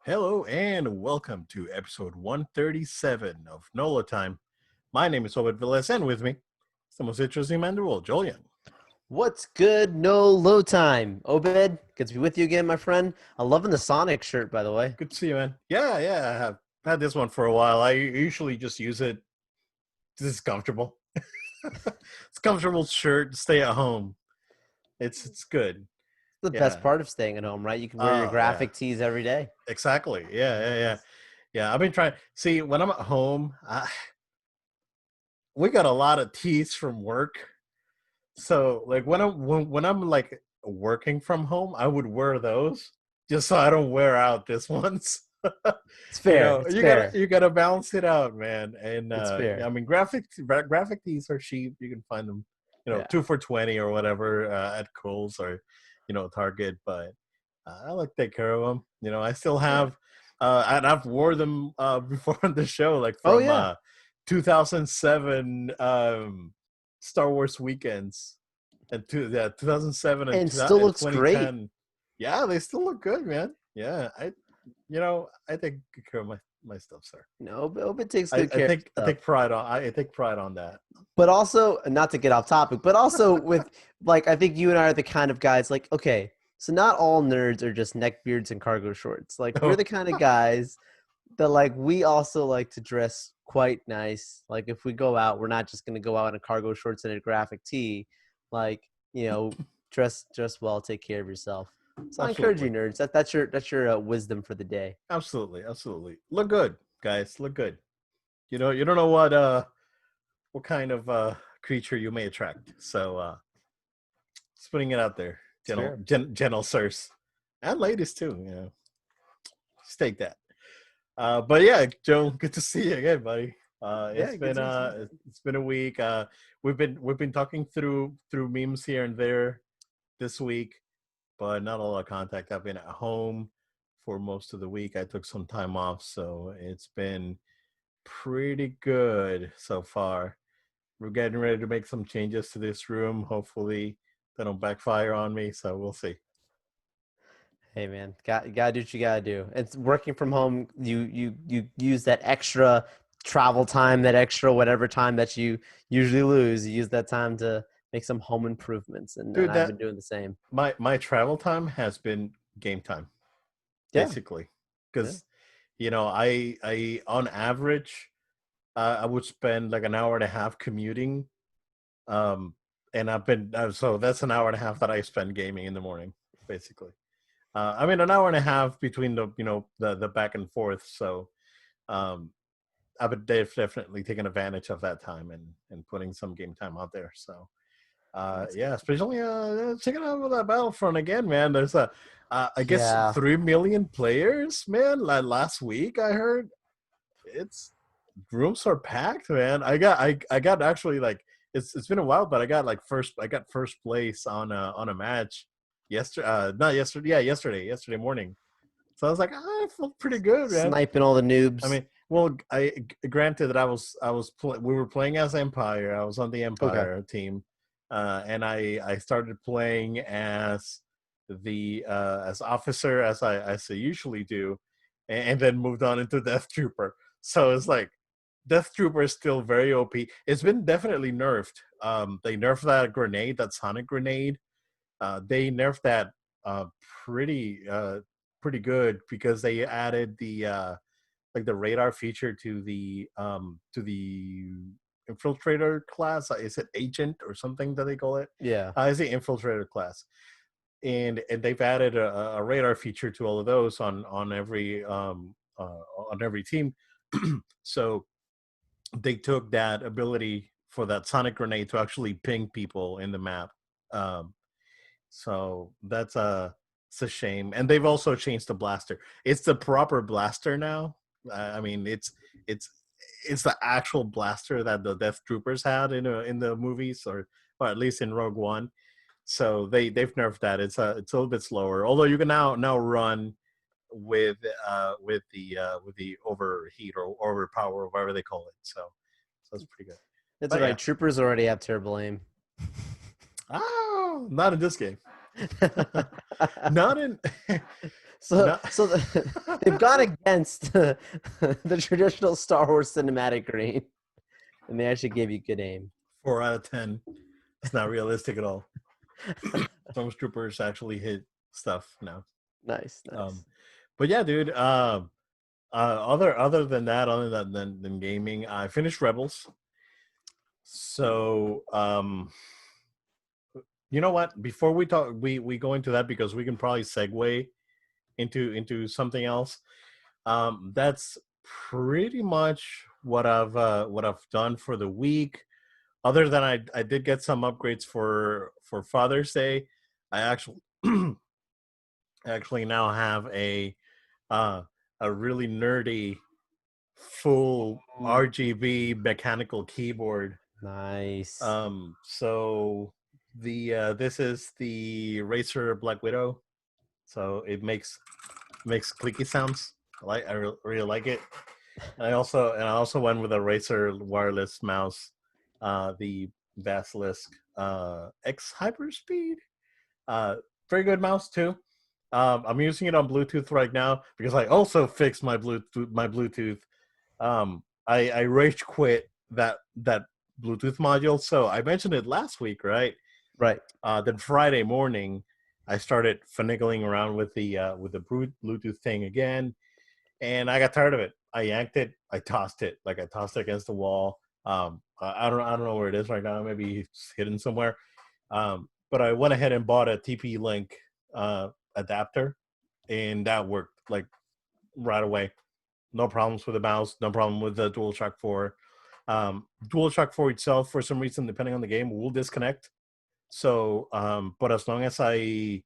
Hello and welcome to episode 137 of NOLA Time. My name is Obed, and with me is the most interesting man in the world, Joel Young. What's good? No low time. Obed, good to be with you again, my friend. I'm loving the Sonic shirt, by the way. Good to see you, man. Yeah, I have had this one for a while. I usually just use it. This is comfortable. It's a comfortable shirt to stay at home. It's good. The best Yeah. part of staying at home, right? You can wear your Yeah. graphic tees every day. Exactly. Yeah. I've been trying. See, when I'm at home, we got a lot of teas from work. So like when I'm like working from home, I would wear those just so I don't wear out this ones. It's fair. It's You gotta fair. you gotta balance it out, man. And It's I fair. mean graphic tees are cheap. You can find them, Yeah. 2 for $20 or whatever at Kohl's or Target. But I like to take care of them. I still Yeah. have and I've wore them before on the show, like Oh from yeah. 2007 Star Wars weekends and 2007 and, And still and looks great. 2010. Yeah, they still look good, man. Yeah, I take good care of my stuff, sir. No, Obed takes I, good I care of think I stuff. take pride on I take pride on that. But also, not to get off topic, but also with I think you and I are the kind of guys okay, so not all nerds are just neckbeards and cargo shorts. Like we're Oh, the kind of guys that we also like to dress quite nice. Like if we go out, we're not just gonna go out in cargo shorts and a graphic tee. Like, dress well, take care of yourself. So I encourage absolutely, you, nerds. That's your wisdom for the day. absolutely. Look good, guys. Look good. You don't know what kind of creature you may attract. So just putting it out there, It's fair. gentle sirs, and ladies too. Just take that. But yeah, Joe, good to see you again, buddy. Yeah, good to see you. It's been a week. We've been talking through memes here and there this week, but not a lot of contact. I've been at home for most of the week. I took some time off, so it's been pretty good so far. We're getting ready to make some changes to this room. Hopefully, they don't backfire on me. So we'll see. Hey man, gotta do what you gotta do. It's working from home. You use that extra travel time, that extra whatever time that you usually lose. You use that time to make some home improvements, and Dude, I've that been doing the same. my travel time has been game time, Yeah, basically, yeah. because I on average I would spend like an hour and a half commuting, um, and I've been so that's an hour and a half that I spend gaming in the morning, basically. I mean, an hour and a half between the back and forth. So um, I've been definitely taking advantage of that time and putting some game time out there. So That's yeah, good. especially checking out that Battlefront again, man. There's I guess Yeah, 3 million players, man. Like last week, I heard it's rooms are packed, man. I got actually like it's been a while, but I got first place on a match yesterday. Not yesterday, yeah, yesterday morning. So I was like, I felt pretty good, man. sniping all the I noobs. mean, well, I granted that we were playing as Empire. I was on the Okay. Empire team, and I started playing as the as officer as I usually do, and then moved on into Death Trooper. So it's like Death Trooper is still very OP. It's been definitely nerfed. They nerfed that grenade, that sonic grenade. They nerfed that uh, pretty pretty good because they added the like the radar feature to the infiltrator class. Is it agent or something that they call it? Yeah. It's the infiltrator class, and they've added a radar feature to all of those on every team. So they took that ability for that sonic grenade to actually ping people in the map. Um, so it's a shame. And they've also changed the blaster. It's the proper blaster now. I mean, it's it's the actual blaster that the Death Troopers had in the movies, or at least in Rogue One. So they've nerfed that. It's a little bit slower. Although you can now run with the overheat or overpower or whatever they call it. So that's pretty good. That's all But right. yeah. Troopers already have terrible aim. Oh, not in this game. Not in So No. they've gone against the traditional Star Wars cinematic green, and they actually gave you good aim. 4 out of 10. It's not realistic at all. Stormtroopers actually hit stuff now. Nice, Um, nice. but yeah, dude. Other than that, other than gaming, I finished Rebels. So you know what? Before we talk, we go into that because we can probably segue into something else. That's pretty much what I've done for the week. Other than I did get some upgrades for Father's Day. I actually now have uh, a really nerdy full Ooh, RGB mechanical keyboard. nice. So the this is the Racer Black Widow. So it makes clicky sounds. Really like it. And I also went with a Racer wireless mouse, the Basilisk X Hyperspeed. Uh, Very good mouse too. I'm using it on Bluetooth right now because I also fixed my Bluetooth. I rage quit that Bluetooth module. So I mentioned it last week, right? Right. Then Friday morning, I started finagling around with the Bluetooth thing again, and I got tired of it. I yanked it. I tossed it. Like I tossed it against the wall. I don't know where it is right now. Maybe it's hidden somewhere. But I went ahead and bought a TP-Link adapter, and that worked like right away. No problems with the mouse. No problem with the DualShock 4. DualShock 4 itself, for some reason, depending on the game, will disconnect. So, but as long as I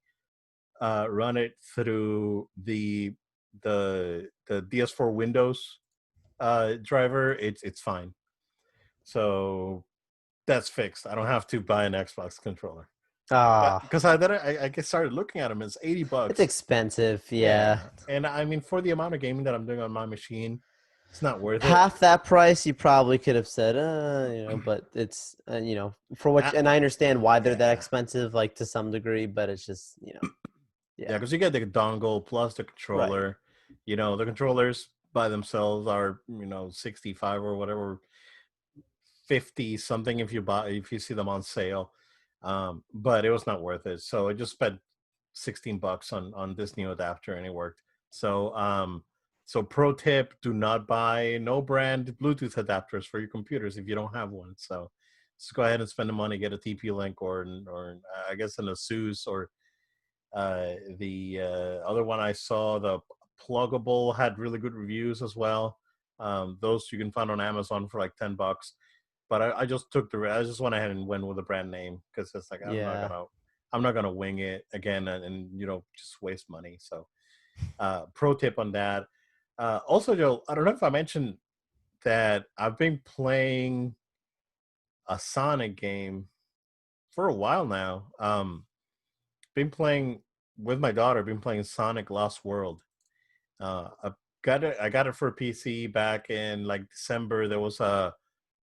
run it through the DS4 Windows driver, it's fine. So that's fixed. I don't have to buy an Xbox controller. Ah, Because I get started looking at them. It's it's $80. expensive. Yeah. Yeah, and I mean for the amount of gaming that I'm doing on my machine, it's not worth it. Half that price, you probably could have said, but it's, for what, Uh, and I understand why they're that yeah, expensive, like to some degree, but it's just, yeah, yeah. because you get the dongle plus the Right. controller. The controllers by themselves are 65 or whatever, 50 something if you see them on sale. But it was not worth it. So I just spent $16 on this new adapter and it worked. So pro tip, do not buy no brand Bluetooth adapters for your computers if you don't have one. So just go ahead and spend the money, get a TP-Link or I guess an Asus or the other one I saw, the pluggable, had really good reviews as well. Those you can find on Amazon for like $10. But I just I just went ahead and went with a brand name because it's like Yeah. I'm not gonna wing it again and just waste money. So pro tip on that. Also, Joe, I don't know if I mentioned that I've been playing a Sonic game for a while now. Been playing with my daughter. Been playing Sonic Lost World. I got it for PC back in like December. There was a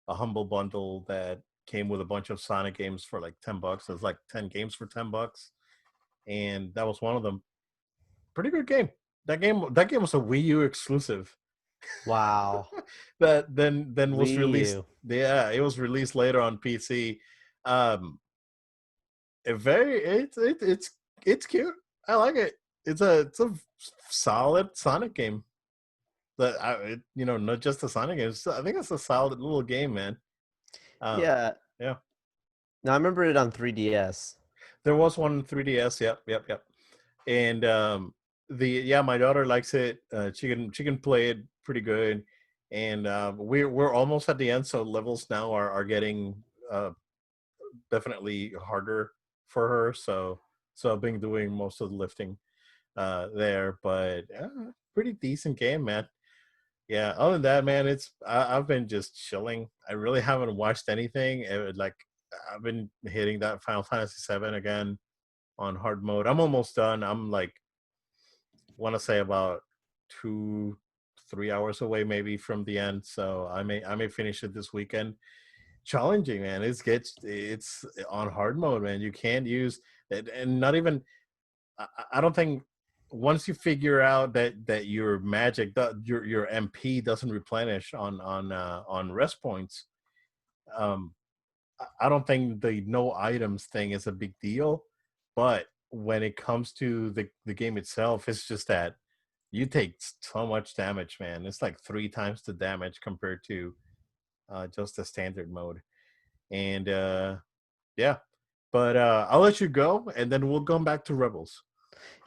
humble bundle that came with a bunch of Sonic games for like $10. There's like 10 games for $10, and that was one of them. Pretty good game. That game was a Wii U exclusive. Wow. That then was Wii released. U. Yeah, it was released later on PC. Um, it's cute. I like it. It's a solid Sonic game. Not just a Sonic game. I think it's a solid little game, man. Um, Yeah. yeah. No, I remember it on 3DS. There was one 3DS. Yep, yep, yep. And my daughter likes it. She can play it pretty good, and we're almost at the end. So levels now are getting uh, definitely harder for her. So I've been doing most of the lifting there, but pretty decent game, man. Yeah. Other than that, man, I've been just chilling. I really haven't watched anything. I've been hitting that Final Fantasy 7 again on hard mode. I'm almost done. I'm like, want to say about 2-3 hours away maybe from the end. So I may finish it this weekend. Challenging, man. It's on hard mode, man. You can't use it, and not even. I don't think. once you figure out that your magic, your MP doesn't replenish on rest points, um, I don't think the no items thing is a big deal. But when it comes to the game itself, it's just that you take so much damage, man. It's like 3 times the damage compared to just the standard mode. And yeah, but I'll let you go, and then we'll go back to Rebels.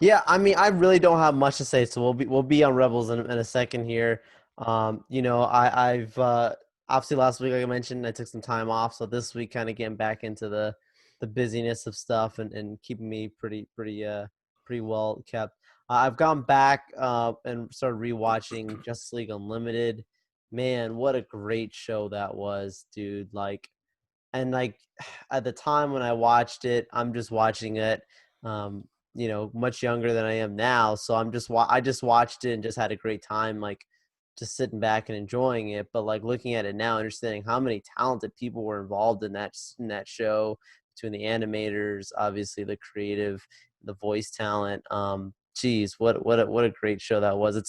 Yeah, I mean, I really don't have much to say, so we'll be on Rebels in a second here. I've obviously last week, like I mentioned, I took some time off, so this week kind of getting back into the busyness of stuff and keeping me pretty well kept. I've gone back and started rewatching Justice League Unlimited. Man, what a great show that was, dude! Like at the time when I watched it, I'm just watching it, um, much younger than I am now. So I just watched it and just had a great time, like just sitting back and enjoying it. But like looking at it now, understanding how many talented people were involved in that show, between the animators, obviously the creative, the voice talent. Geez, what a great show that was. It's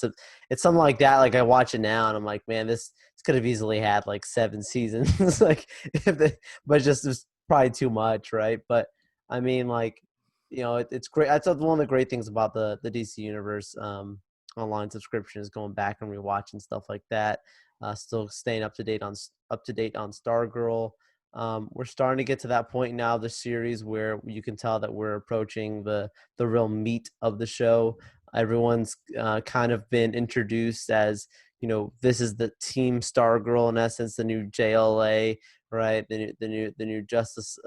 something like that. Like I watch it now and I'm like, man, this could have easily had like 7 seasons. Like if they, but just was probably too much, right? But I mean, like, it's great. That's one of the great things about the DC universe. Online subscription is going back and rewatching stuff like that. Still staying up to date on Stargirl. We're starting to get to that point now of the series where you can tell that we're approaching the real meat of the show. Everyone's kind of been introduced as, this is the Team Stargirl, in essence, the new JLA, right? The new Justice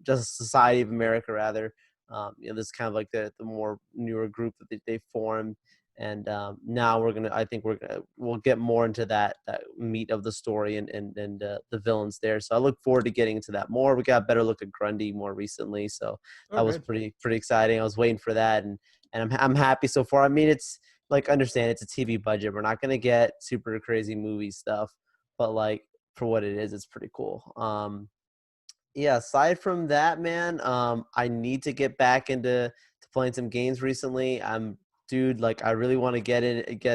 Society of America, rather. This is kind of like the more newer group that they formed. And now I think we'll get more into that meat of the story and the villains there. So I look forward to getting into that more. We got a better look at Grundy more recently, so Oh, that was good. pretty exciting. I was waiting for that, and I'm happy so far. I mean, it's like, understand it's a TV budget. We're not gonna get super crazy movie stuff, but like for what it is, it's pretty cool. Yeah, aside from that, man, I need to get back into playing some games recently. Dude, like I really want to get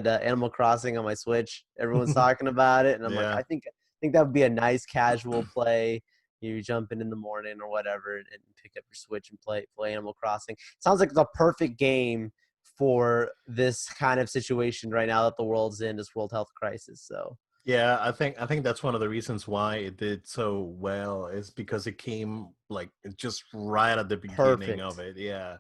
Animal Crossing on my Switch. Everyone's talking about it, and I'm like, Yeah. I think that would be a nice casual play. You jump in the morning or whatever, and pick up your Switch and play Animal Crossing. Sounds like the perfect game for this kind of situation right now that the world's in, this world health crisis. So Yeah, I think that's one of the reasons why it did so well is because it came like just right at the beginning of perfect. it. Yeah.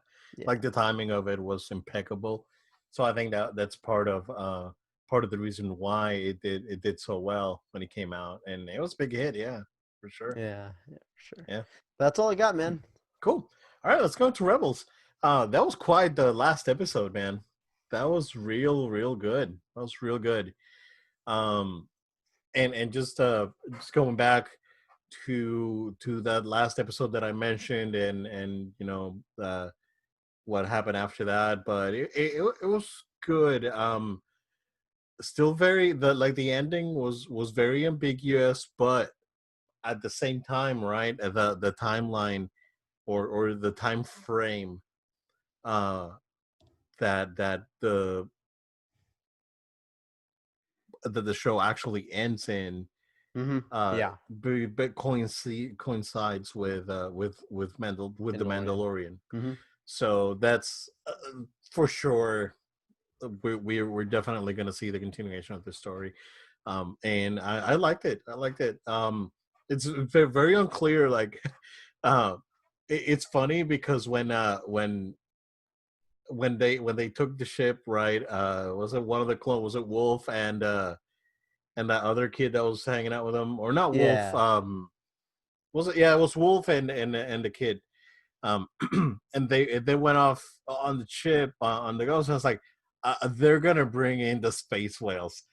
Like Yeah. the timing of it was impeccable. So I think that's part of the reason why it did so well when it came out. And it was a big hit, yeah, for sure. Yeah, sure. Yeah. That's all I got, man. Cool. All right, let's go to Rebels. That was quite the last episode, man. That was real good. That was real good. Um and just going back to that last episode that I mentioned, and what happened after that, but it was good. Still very the ending was very ambiguous, but at the same time, right, the timeline or the time frame uh that the show actually ends in Yeah, but coincides with the Mandalorian. Mandalorian. hmm So that's for sure. We're definitely going to see the continuation of the story, and I liked it. I liked it. It's very unclear. Like, uh, it's funny because when they took the ship, right? Was it one of the clone? Was it Wolf and that other kid that was hanging out with him, or not Wolf? Yeah, Was it? Yeah, it was Wolf and the kid. Um, and they went off on the ship on the ghost. And I was like, they're gonna bring in the space whales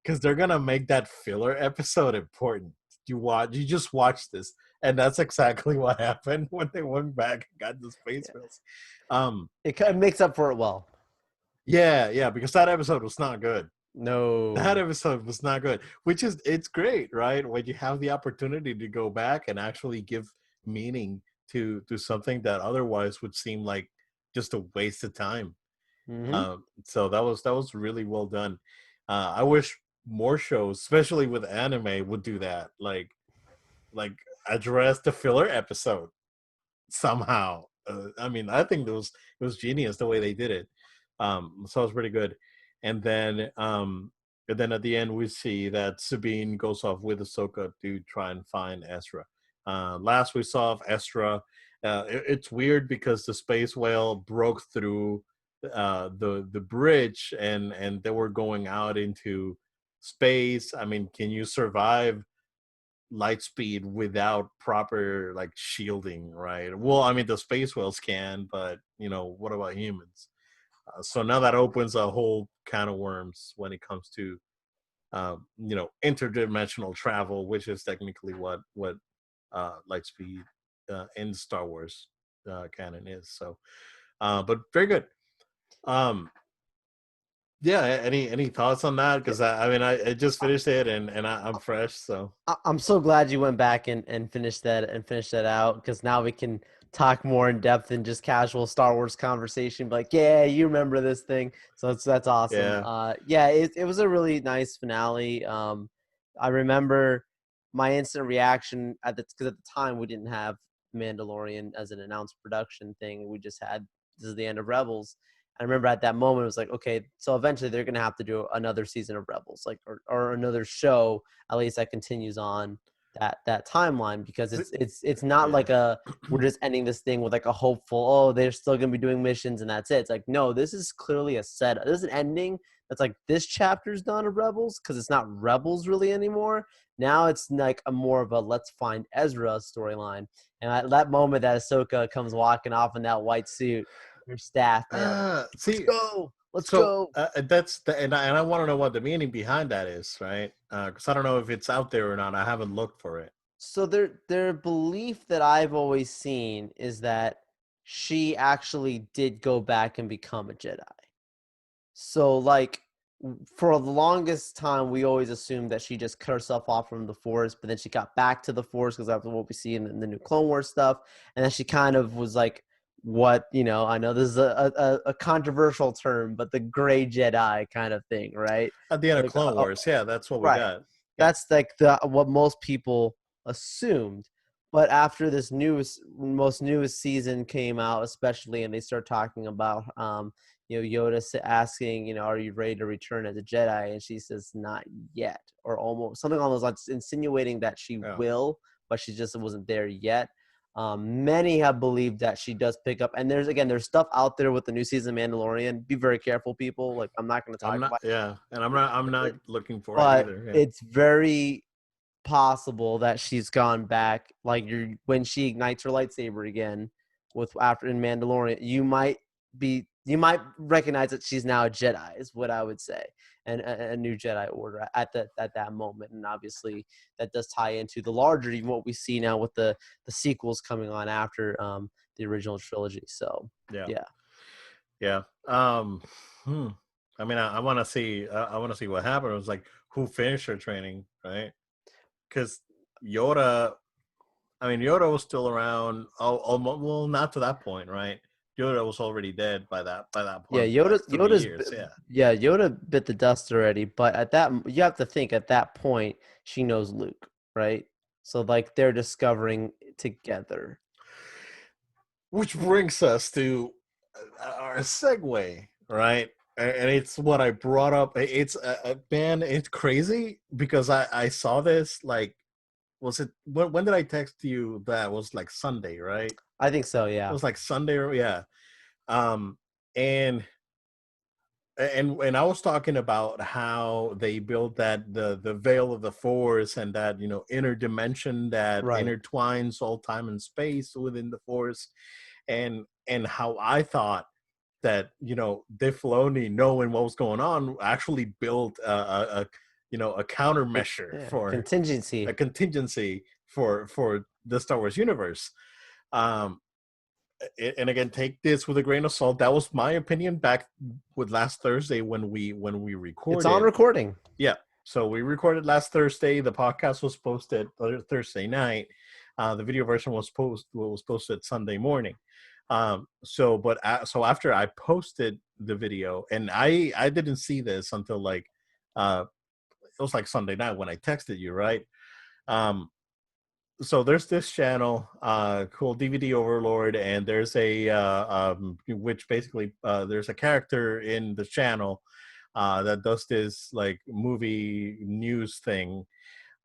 because they're gonna make that filler episode important. You just watch this, and that's exactly what happened when they went back and got the space yeah. whales. Um, It kind of makes up for it well. yeah, because that episode was not good. That No. episode was not good, which is it's great, right? When you have the opportunity to go back and actually give meaning to something that otherwise would seem like just a waste of time. Mm-hmm. So that was really well done. I wish more shows, especially with anime, would do that. Like address the filler episode somehow. I mean, I think it was genius the way they did it. So it was pretty good. And then and then at the end we see that Sabine goes off with Ahsoka to try and find Ezra. Last we saw of Ezra, it's weird because the space whale broke through the bridge and they were going out into space. I mean, can you survive light speed without proper like shielding, right? Well, I mean the space whales can, but you know, what about humans? So now that opens a whole can of worms when it comes to you know, interdimensional travel, which is technically what light speed in Star Wars canon is. So but very good. um yeah, any thoughts on that? Because I mean I just finished it and I'm fresh, so I'm so glad you went back and finished that out, because now we can talk more in depth than just casual Star Wars conversation. Like, yeah, you remember this thing, so that's awesome. yeah. Yeah, it was a really nice finale. I remember my instant reaction at the because at the time we didn't have Mandalorian as an announced production thing. We just had this is the end of Rebels. I remember at that moment it was like, okay, so eventually they're gonna have to do another season of Rebels, like or another show at least that continues on that timeline, because it's not Yeah. like a we're just ending this thing with like a hopeful, oh, they're still gonna be doing missions and that's it. It's like, no, this is clearly a set. This is an ending that's like this chapter's done of Rebels, because it's not Rebels really anymore. Now it's like a more of a let's find Ezra storyline. And at that moment that Ahsoka comes walking off in that white suit, her staff, man, I'm like, let's See, go, let's so go. that's the and I want to know what the meaning behind that is, right? Because I don't know if it's out there or not. I haven't looked for it. So their belief that I've always seen is that she actually did go back and become a Jedi. So like for the longest time, we always assumed that she just cut herself off from the Force, but then she got back to the Force because that's what we see in the new Clone Wars stuff, and then she kind of was like, what, you know, I know this is a controversial term, but the gray Jedi kind of thing, right? At the end of Like Clone Wars, yeah, that's what we right. got. Yeah. That's like the what most people assumed. But after this most newest season came out, especially, and they start talking about, you know, Yoda asking, you know, are you ready to return as a Jedi? And she says, not yet, or almost something along those lines, insinuating that she Yeah. will, but she just wasn't there yet. Many have believed that she does pick up, and there's stuff out there with the new season of Mandalorian. Be very careful, people. Like, I'm not going to talk I'm not. about Yeah, and I'm not it, looking for it but either. Yeah. it's very possible that she's gone back. Like, when she ignites her lightsaber again with after in Mandalorian, you might recognize that she's now a Jedi, is what I would say, and a new Jedi Order at that moment. And obviously that does tie into the larger, even what we see now with the sequels coming on after the original trilogy. So Yeah. yeah. Yeah. Hmm. I mean, I want to see. I want to see what happened. It was like who finished her training, right? Because Yoda. I mean, Yoda was still around. Oh, well, not to that point, right? Yoda was already dead by that Yeah, point for like 3 years. Yeah. Yeah, Yoda bit the dust already, but at that you have to think at that point she knows Luke, right? So like they're discovering together. Which brings us to our segue, right? And it's what I brought up. It's man, it's crazy because I saw this like, was it when did I text you? That was like Sunday, right? I think so, It yeah. was like Sunday, yeah. Um, and and I was talking about how they built that the veil of the Force and that, you know, inner dimension that Right. intertwines all time and space within the Force, and how I thought that, you know, Dave Filoni, knowing what was going on, actually built a you know, a countermeasure Yeah, for a contingency. contingency for the Star Wars universe. Um, and again, take this with a grain of salt. That was my opinion back with last Thursday when we It's on recorded. recording. Yeah, so we recorded last Thursday. The podcast was posted Thursday night. The video version was posted Sunday morning. So after I posted the video, and I didn't see this until like it was like Sunday night when I texted you, right? Um, so there's this channel called DVD Overlord, and there's a which basically there's a character in the channel that does this like movie news thing.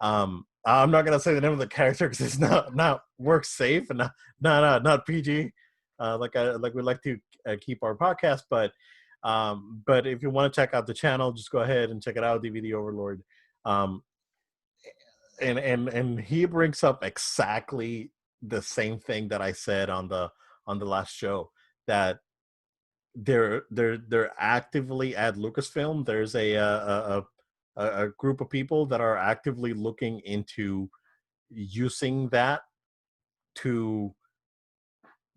I'm not gonna say the name of the character because it's not work safe and not PG. Like we like to keep our podcast, but if you want to check out the channel, just go ahead and check it out, DVD Overlord. Um, and he brings up exactly the same thing that I said on the last show, that they're actively at Lucasfilm. There's a group of people that are actively looking into using that to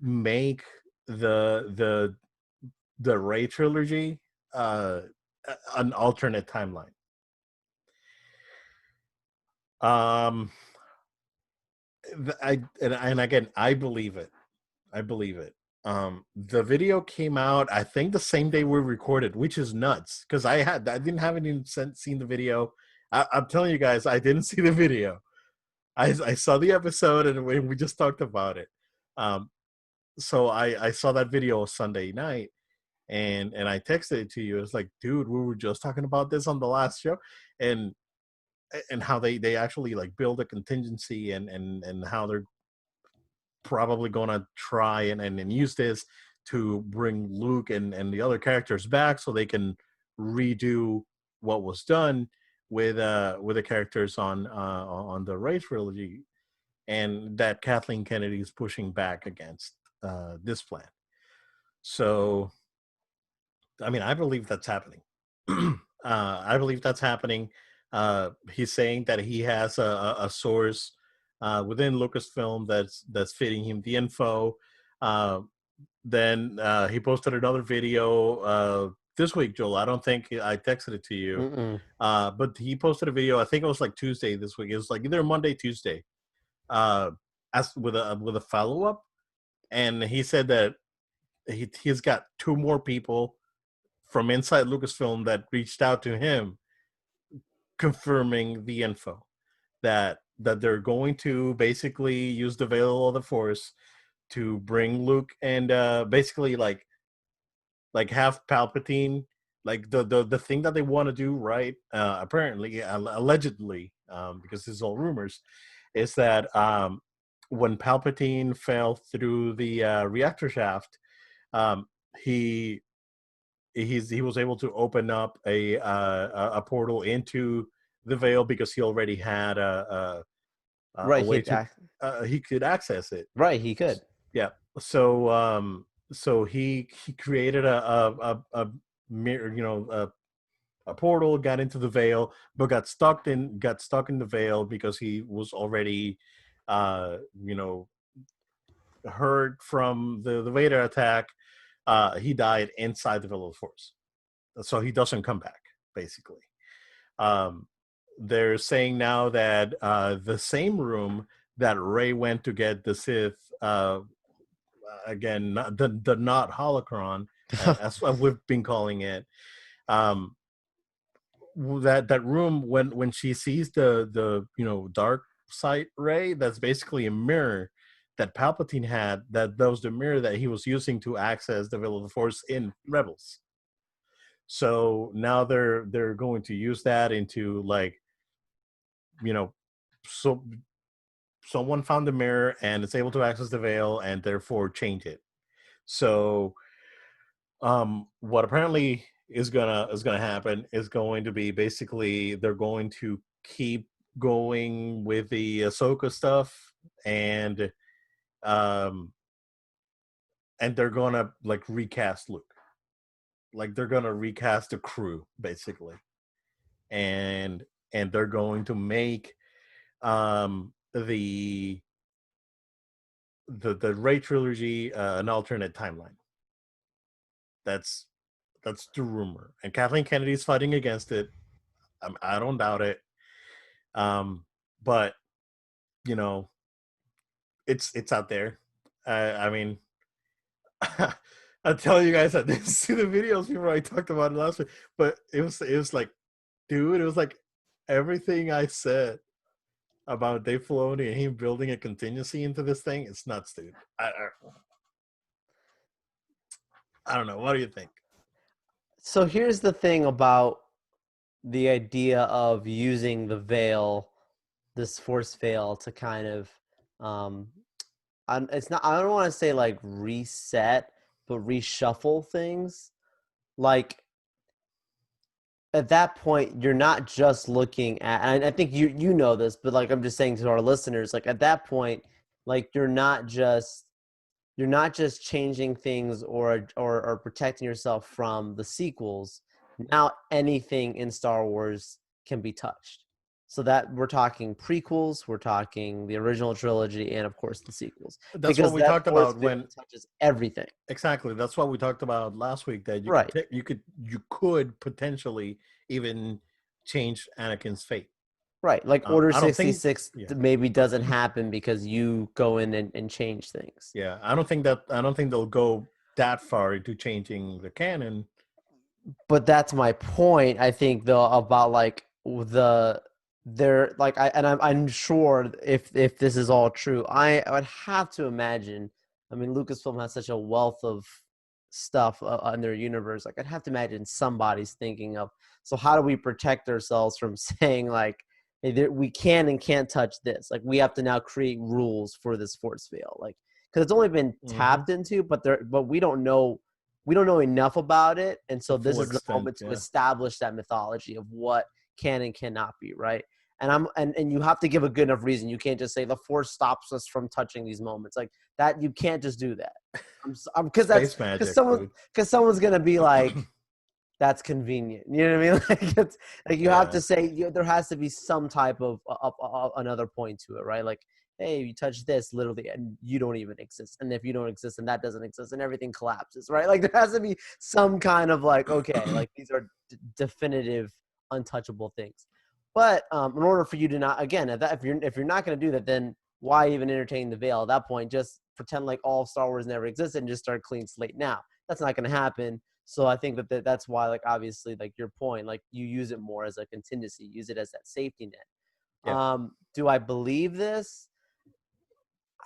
make the the Ray trilogy an alternate timeline. Um, and again, I believe it. I believe it. The video came out, I think, the same day we recorded, which is nuts because I didn't have even seen the video. I'm telling you guys, I didn't see the video. I saw the episode and we just talked about it. Um, so I saw that video Sunday night and I texted it to you. It's like, dude, we were just talking about this on the last show, and how they actually like build a contingency and how they're probably gonna try and use this to bring Luke and the other characters back so they can redo what was done with the characters on the Ray trilogy, and that Kathleen Kennedy is pushing back against this plan. So, I mean, I believe that's happening. I believe that's happening. He's saying that he has a source within Lucasfilm that's feeding him the info. Uh, then he posted another video this week, Joel. I don't think I texted it to you, Mm-mm. but he posted a video. I think it was like Tuesday this week. It was like either Monday, Tuesday, uh, as with a follow up, and he said that he's got two more people from inside Lucasfilm that reached out to him confirming the info that they're going to basically use the veil of the Force to bring Luke and basically like have Palpatine, like the thing that they want to do, right? Apparently, allegedly, because this is all rumors, is that when Palpatine fell through the reactor shaft, um, he he was able to open up a portal into the veil because he already had a Right, way to he could access it. right, he could. Yeah. So he created a mirror, a portal, got into the veil, but got stuck in the veil because he was already uh you know hurt from the Vader attack. He died inside the veil of the Force, so he doesn't come back basically. um they're saying now that the same room that Ray went to get the Sith, again, the not holocron, as we've been calling it, um that room, when she sees the dark side Ray, that's basically a mirror that Palpatine had, that was the mirror that he was using to access the veil of the Force in Rebels. So now they're going to use that into, like, so someone found the mirror and is able to access the veil and therefore change it. So what apparently is gonna happen is going to be, basically, they're going to keep going with the Ahsoka stuff, and um and they're gonna like recast Luke. Like, they're gonna recast the crew basically, and they're going to make the Ray trilogy an alternate timeline. That's that's the rumor, and Kathleen Kennedy's fighting against it. I don't doubt it. Um, but you know, it's out there. I mean, I'm telling you guys, I didn't see the videos before I talked about it last week, but it was like, dude, it was like everything I said about Dave Filoni and him building a contingency into this thing. It's nuts, dude. I don't know. What do you think? So here's the thing about the idea of using the veil, this force veil, to kind of, um, it's not. I don't want to say like reset, but reshuffle things. Like at that point, you're not just looking at. And I think you know this, but like I'm just saying to our listeners, like at that point, like you're not just changing things or protecting yourself from the sequels. Now anything in Star Wars can be touched. So that we're talking prequels, we're talking the original trilogy, and of course the sequels, That's what because we that talked force about field when touches everything. exactly. That's what we talked about last week. That Right, you could potentially even change Anakin's fate. right. Like Order I don't think. 66 Yeah, maybe doesn't happen because you go in and change things. yeah. I don't think they'll go that far into changing the canon. But that's my point. I think though about like they're like I'm sure if this is all true, I would have to imagine. I mean, Lucasfilm has such a wealth of stuff in their universe. Like I'd have to imagine somebody's thinking of, so how do we protect ourselves from saying like, hey, we can and can't touch this. Like we have to now create rules for this force field. Like because it's only been Hmm. tapped into, but we don't know enough about it, and The so this full is the extent. moment to Yeah. establish that mythology of what can and cannot be, right? And you have to give a good enough reason. You can't just say the force stops us from touching these moments like that. You can't just do that. Because that's Space magic, someone dude. because someone's gonna be like, that's convenient. You know what I mean? Like it's like you have Yeah. to say there has to be some type of another point to it, right? Like, hey, you touch this literally, and you don't even exist. And if you don't exist, and that doesn't exist, and everything collapses, right? Like there has to be some kind of like, okay, like these are definitive, untouchable things. But in order for you to not, again, if you're not going to do that, then why even entertain the veil at that point? Just pretend like all of Star Wars never existed and just start clean slate now. That's not going to happen. So I think that's why, like, obviously, like your point, like you use it more as a contingency, use it as that safety net. Yeah. Do I believe this?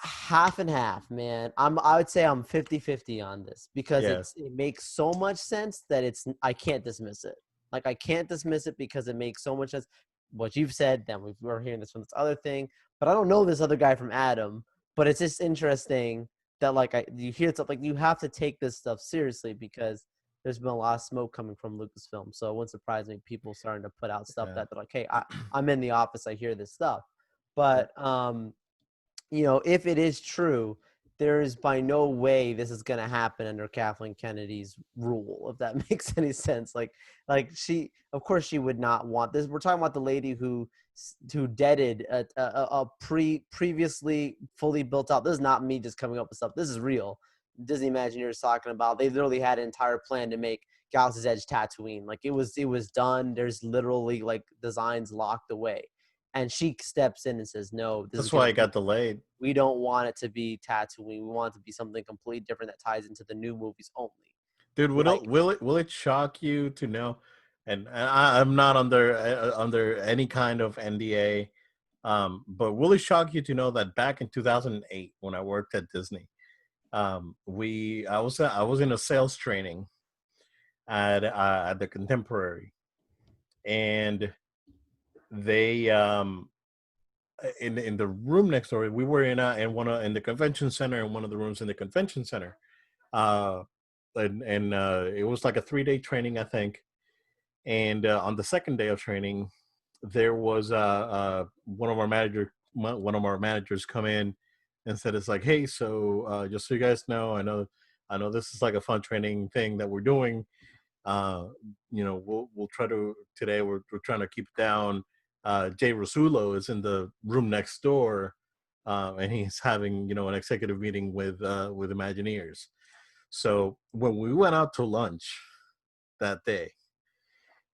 Half and half, man. I would say I'm 50-50 on this because Yeah. it makes so much sense that I can't dismiss it. Like I can't dismiss it because it makes so much sense. What you've said, then we're hearing this from this other thing, but I don't know this other guy from Adam. But it's just interesting that like you hear stuff like you have to take this stuff seriously because there's been a lot of smoke coming from Lucasfilm. So it wouldn't surprise me people starting to put out stuff Yeah. that they're like, hey, I'm in the office, I hear this stuff. Yeah. But if it is true, there is by no way this is going to happen under Kathleen Kennedy's rule, if that makes any sense. Like she, of course, she would not want this. We're talking about the lady who deaded a previously fully built out. This is not me just coming up with stuff. This is real. Disney Imagineers talking about. They literally had an entire plan to make Galaxy's Edge Tatooine. Like it was done. There's literally like designs locked away. And she steps in and says, "No, this is That's why gonna it got delayed. we don't want it to be Tatooine. We want it to be something completely different that ties into the new movies only." Dude, Like, will it shock you to know? And I'm not under any kind of NDA, but will it shock you to know that back in 2008, when I worked at Disney, we I was in a sales training at the Contemporary, and they in the room next door, we were in the convention center, in one of the rooms in the convention center, uh, and it was like a 3-day training, I think. And on the second day of training, there was one of our managers come in and said, "It's like, hey, so just so you guys know, I know this is like a fun training thing that we're doing. Uh, we'll try to today. We're trying to keep it down. Jay Rasulo is in the room next door, and he's having an executive meeting with Imagineers. So when we went out to lunch that day,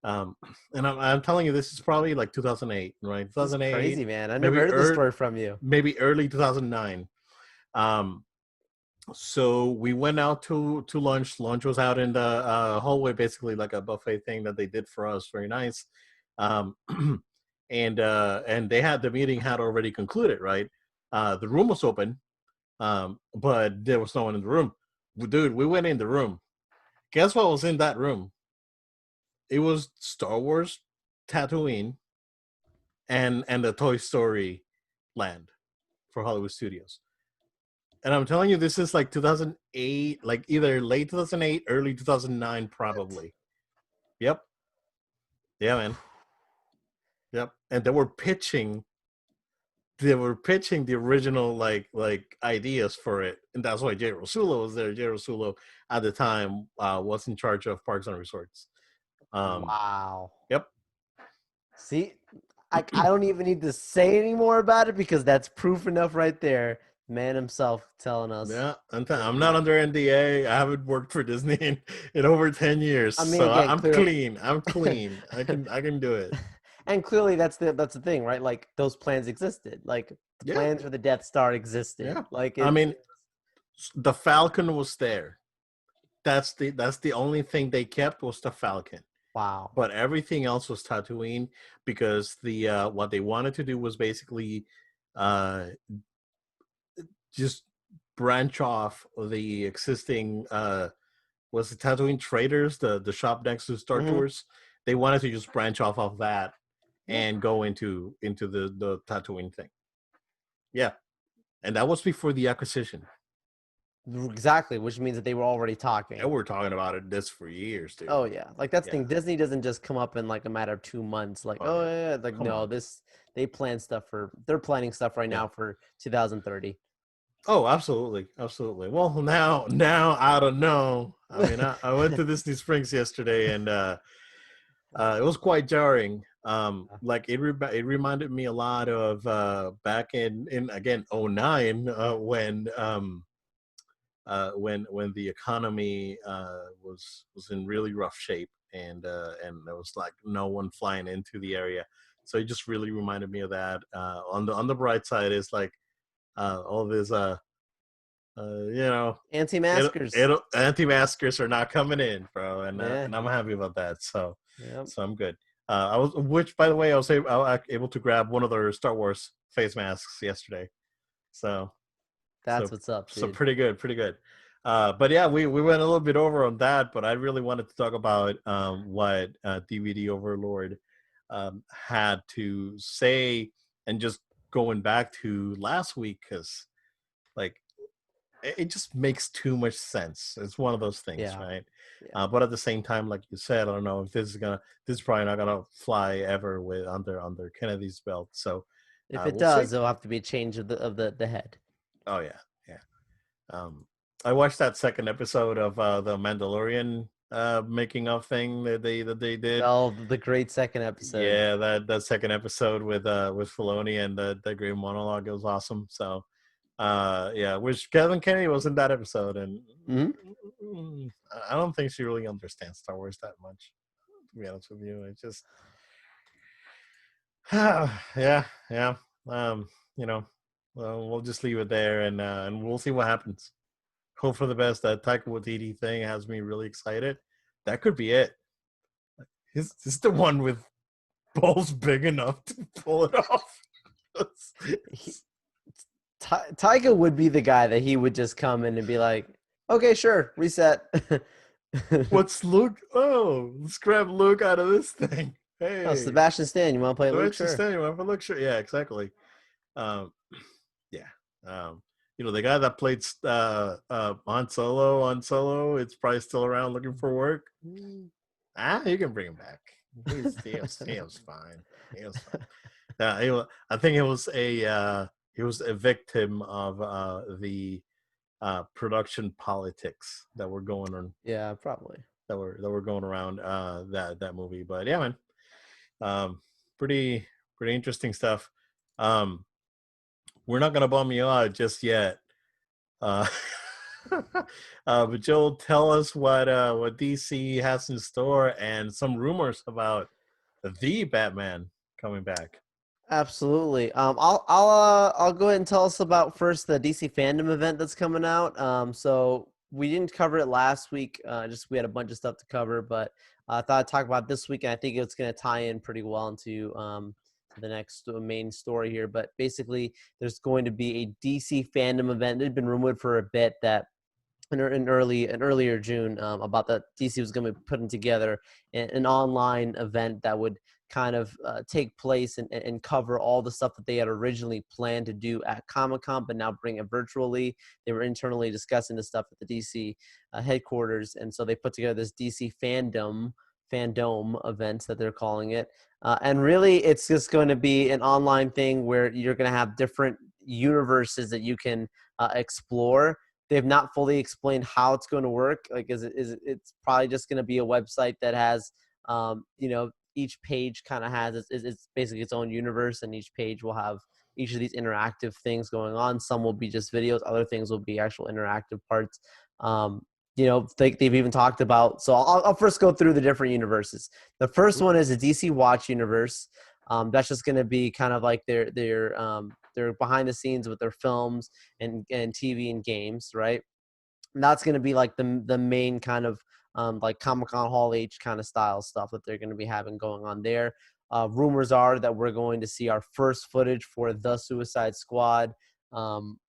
um, and I'm telling you, this is probably like 2008, right? this is 2008, crazy, man. I never maybe heard this story from you. maybe early 2009. Um, So we went out to lunch. Lunch was out in the hallway, basically like a buffet thing that they did for us. Very nice. Um, and they had the meeting had already concluded, right? The room was open, but there was no one in the room. Dude, we went in the room. Guess what was in that room? It was Star Wars, Tatooine, and the Toy Story land for Hollywood Studios. And I'm telling you, this is like 2008, like either late 2008, early 2009, probably. Yep. Yeah, man. Yep. And they were pitching the original like ideas for it, and that's why Jay Rasulo was there. Jay Rasulo at the time was in charge of Parks and Resorts. Wow. Yep. See, I don't even need to say any more about it because that's proof enough right there. Man himself telling us. Yeah, That, I'm not yeah. under NDA. I haven't worked for Disney in over 10 years, I mean, so again, I'm clearly, clean. I'm clean. I can do it. and clearly that's the thing, right? Like those plans existed. Like the Yeah, plans for the Death Star existed. yeah. Like I it's mean, the Falcon was there. That's the only thing they kept was the Falcon. wow. But everything else was Tatooine because the what they wanted to do was basically uh, just branch off the existing was the Tatooine Traders, the shop next to Star Hmm. Tours. They wanted to just branch off of that Yeah, and go into the Tatooine thing. Yeah, and that was before the acquisition. exactly. Which means that they were already And talking. we're talking about it this for years, dude. Oh yeah, like that's the Yeah. thing. Disney doesn't just come up in like a matter of 2 months. Like Oh oh yeah. yeah, like Come no, on. this they plan stuff for. They're planning stuff right Yeah. now for 2030. Oh, absolutely, absolutely. Well, now I don't know. I mean, I went to Disney Springs yesterday, and it was quite jarring. Like it reminded me a lot of back in again '09 when the economy was in really rough shape, and there was like no one flying into the area. So it just really reminded me of that. On the bright side is like all this you know, Anti-maskers. anti-maskers are not coming in, bro, Yeah. and I'm happy about that. So Yep. so I'm good. Which by the way, I was able to grab one of their Star Wars face masks yesterday. So That's so what's up, so dude. pretty good, pretty good. But yeah, we went a little bit over on that, but I really wanted to talk about what DVD Overlord had to say, and just going back to last week because like it just makes too much sense. It's one of those things, Yeah. right? Yeah. But at the same time, like you said, I don't know if this is probably not gonna fly ever with under Kennedy's belt. So If it we'll see. does, there'll have to be a change of the head. Oh yeah, yeah. Um, I watched that second episode of the Mandalorian making of thing that they did. Oh, the great second episode. Yeah, that second episode with Filoni and the great monologue, it was awesome. So yeah, which Kevin Kennedy was in that episode, and Hmm. I don't think she really understands Star Wars that much. To be honest with you, it just yeah, yeah. Um, you know, we'll just leave it there, and we'll see what happens. Hope for the best. That Taika Waititi thing has me really excited. That could be it. He's the one with balls big enough to pull it off. He, Tyga would be the guy that he would just come in and be like, "Okay, sure, reset." What's Luke? Oh, let's grab Luke out of this thing. Oh, Hey, Sebastian Stan, you want to play so Luke? it's just Sure. standing for Luke. Sure, yeah, exactly. Um, yeah. Um, the guy that played Han Solo it's probably still around looking for work. You can bring him back. He was fine. He was fine. I think he was a victim of the production politics that were going on Yeah, probably. that were going around that movie. But yeah, man, um, pretty pretty interesting stuff. Um, we're not gonna bum you out just yet. Uh, but Joel, tell us what DC has in store and some rumors about the Batman coming back. Absolutely. I'll go ahead and tell us about first the DC fandom event that's coming out. So we didn't cover it last week. Just we had a bunch of stuff to cover, but I thought I'd talk about this week, and I think it's going to tie in pretty well into to the next main story here. But basically, there's going to be a DC fandom event. It had been rumored for a bit that in earlier June about that DC was going to be putting together an online event that would kind of take place and cover all the stuff that they had originally planned to do at Comic-Con, but now bring it virtually. They were internally discussing this stuff at the DC headquarters, and so they put together this DC fandom event that they're calling it. And really, it's just going to be an online thing where you're going to have different universes that you can explore. They've not fully explained how it's going to work. Like, it's probably just going to be a website that has, each page kind of has it's basically its own universe, and each page will have each of these interactive things going on. Some will be just videos, other things will be actual interactive parts. They've even talked about. So I'll first go through the different universes. The first one is a DC Watch universe. That's just going to be kind of like their behind the scenes with their films and TV and games, right? And that's going to be like the main kind of like Comic-Con Hall H kind of style stuff that they're going to be having going on there. Rumors are that we're going to see our first footage for the Suicide Squad.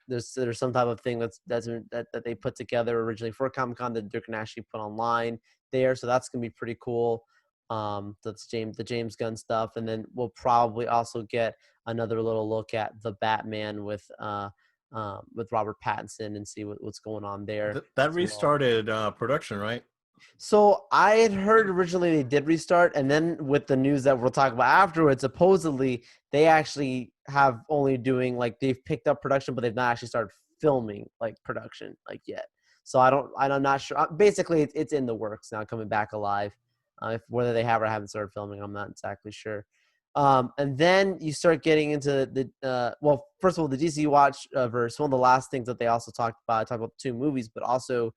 There's some type of thing that they put together originally for Comic-Con that they're going to actually put online there, so that's going to be pretty cool. That's the James Gunn stuff, and then we'll probably also get another little look at the Batman with Robert Pattinson and see what's going on there That as well. restarted production, right? So I had heard originally they did restart, and then with the news that we'll talk about afterwards, supposedly they actually have only doing like they've picked up production, but they've not actually started filming like production like yet. So I'm not sure. Basically, it's in the works now, coming back alive. If whether they have or haven't started filming, I'm not exactly sure. And then you start getting into well, first of all, the DC Watch verse. One of the last things that they also talked about, I talked about 2 movies, but also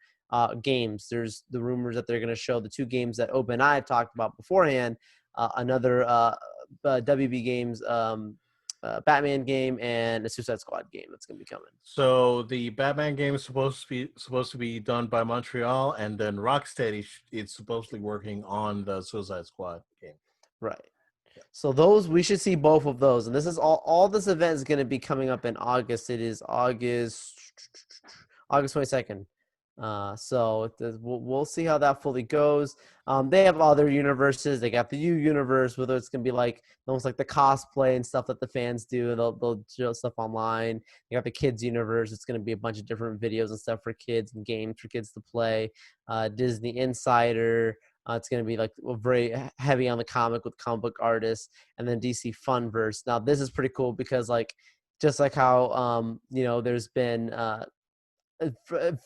games. There's the rumors that they're going to show the 2 games that Obed and I have talked about beforehand. Another WB Games Batman game and a Suicide Squad game that's going to be coming. So the Batman game is supposed to be done by Montreal, and then Rocksteady is supposedly working on the Suicide Squad game. Right. Yeah. So those we should see both of those, and this is all this event is going to be coming up in August. It is August 22nd. So we'll see how that fully goes. They have other universes. They got the U universe, whether it's gonna be like almost like the cosplay and stuff that the fans do. They'll show stuff online. You got the kids universe. It's gonna be a bunch of different videos and stuff for kids and games for kids to play. Disney Insider. It's going to be like very heavy on the comic with comic book artists, and then DC Funverse. Now this is pretty cool because like just like how there's been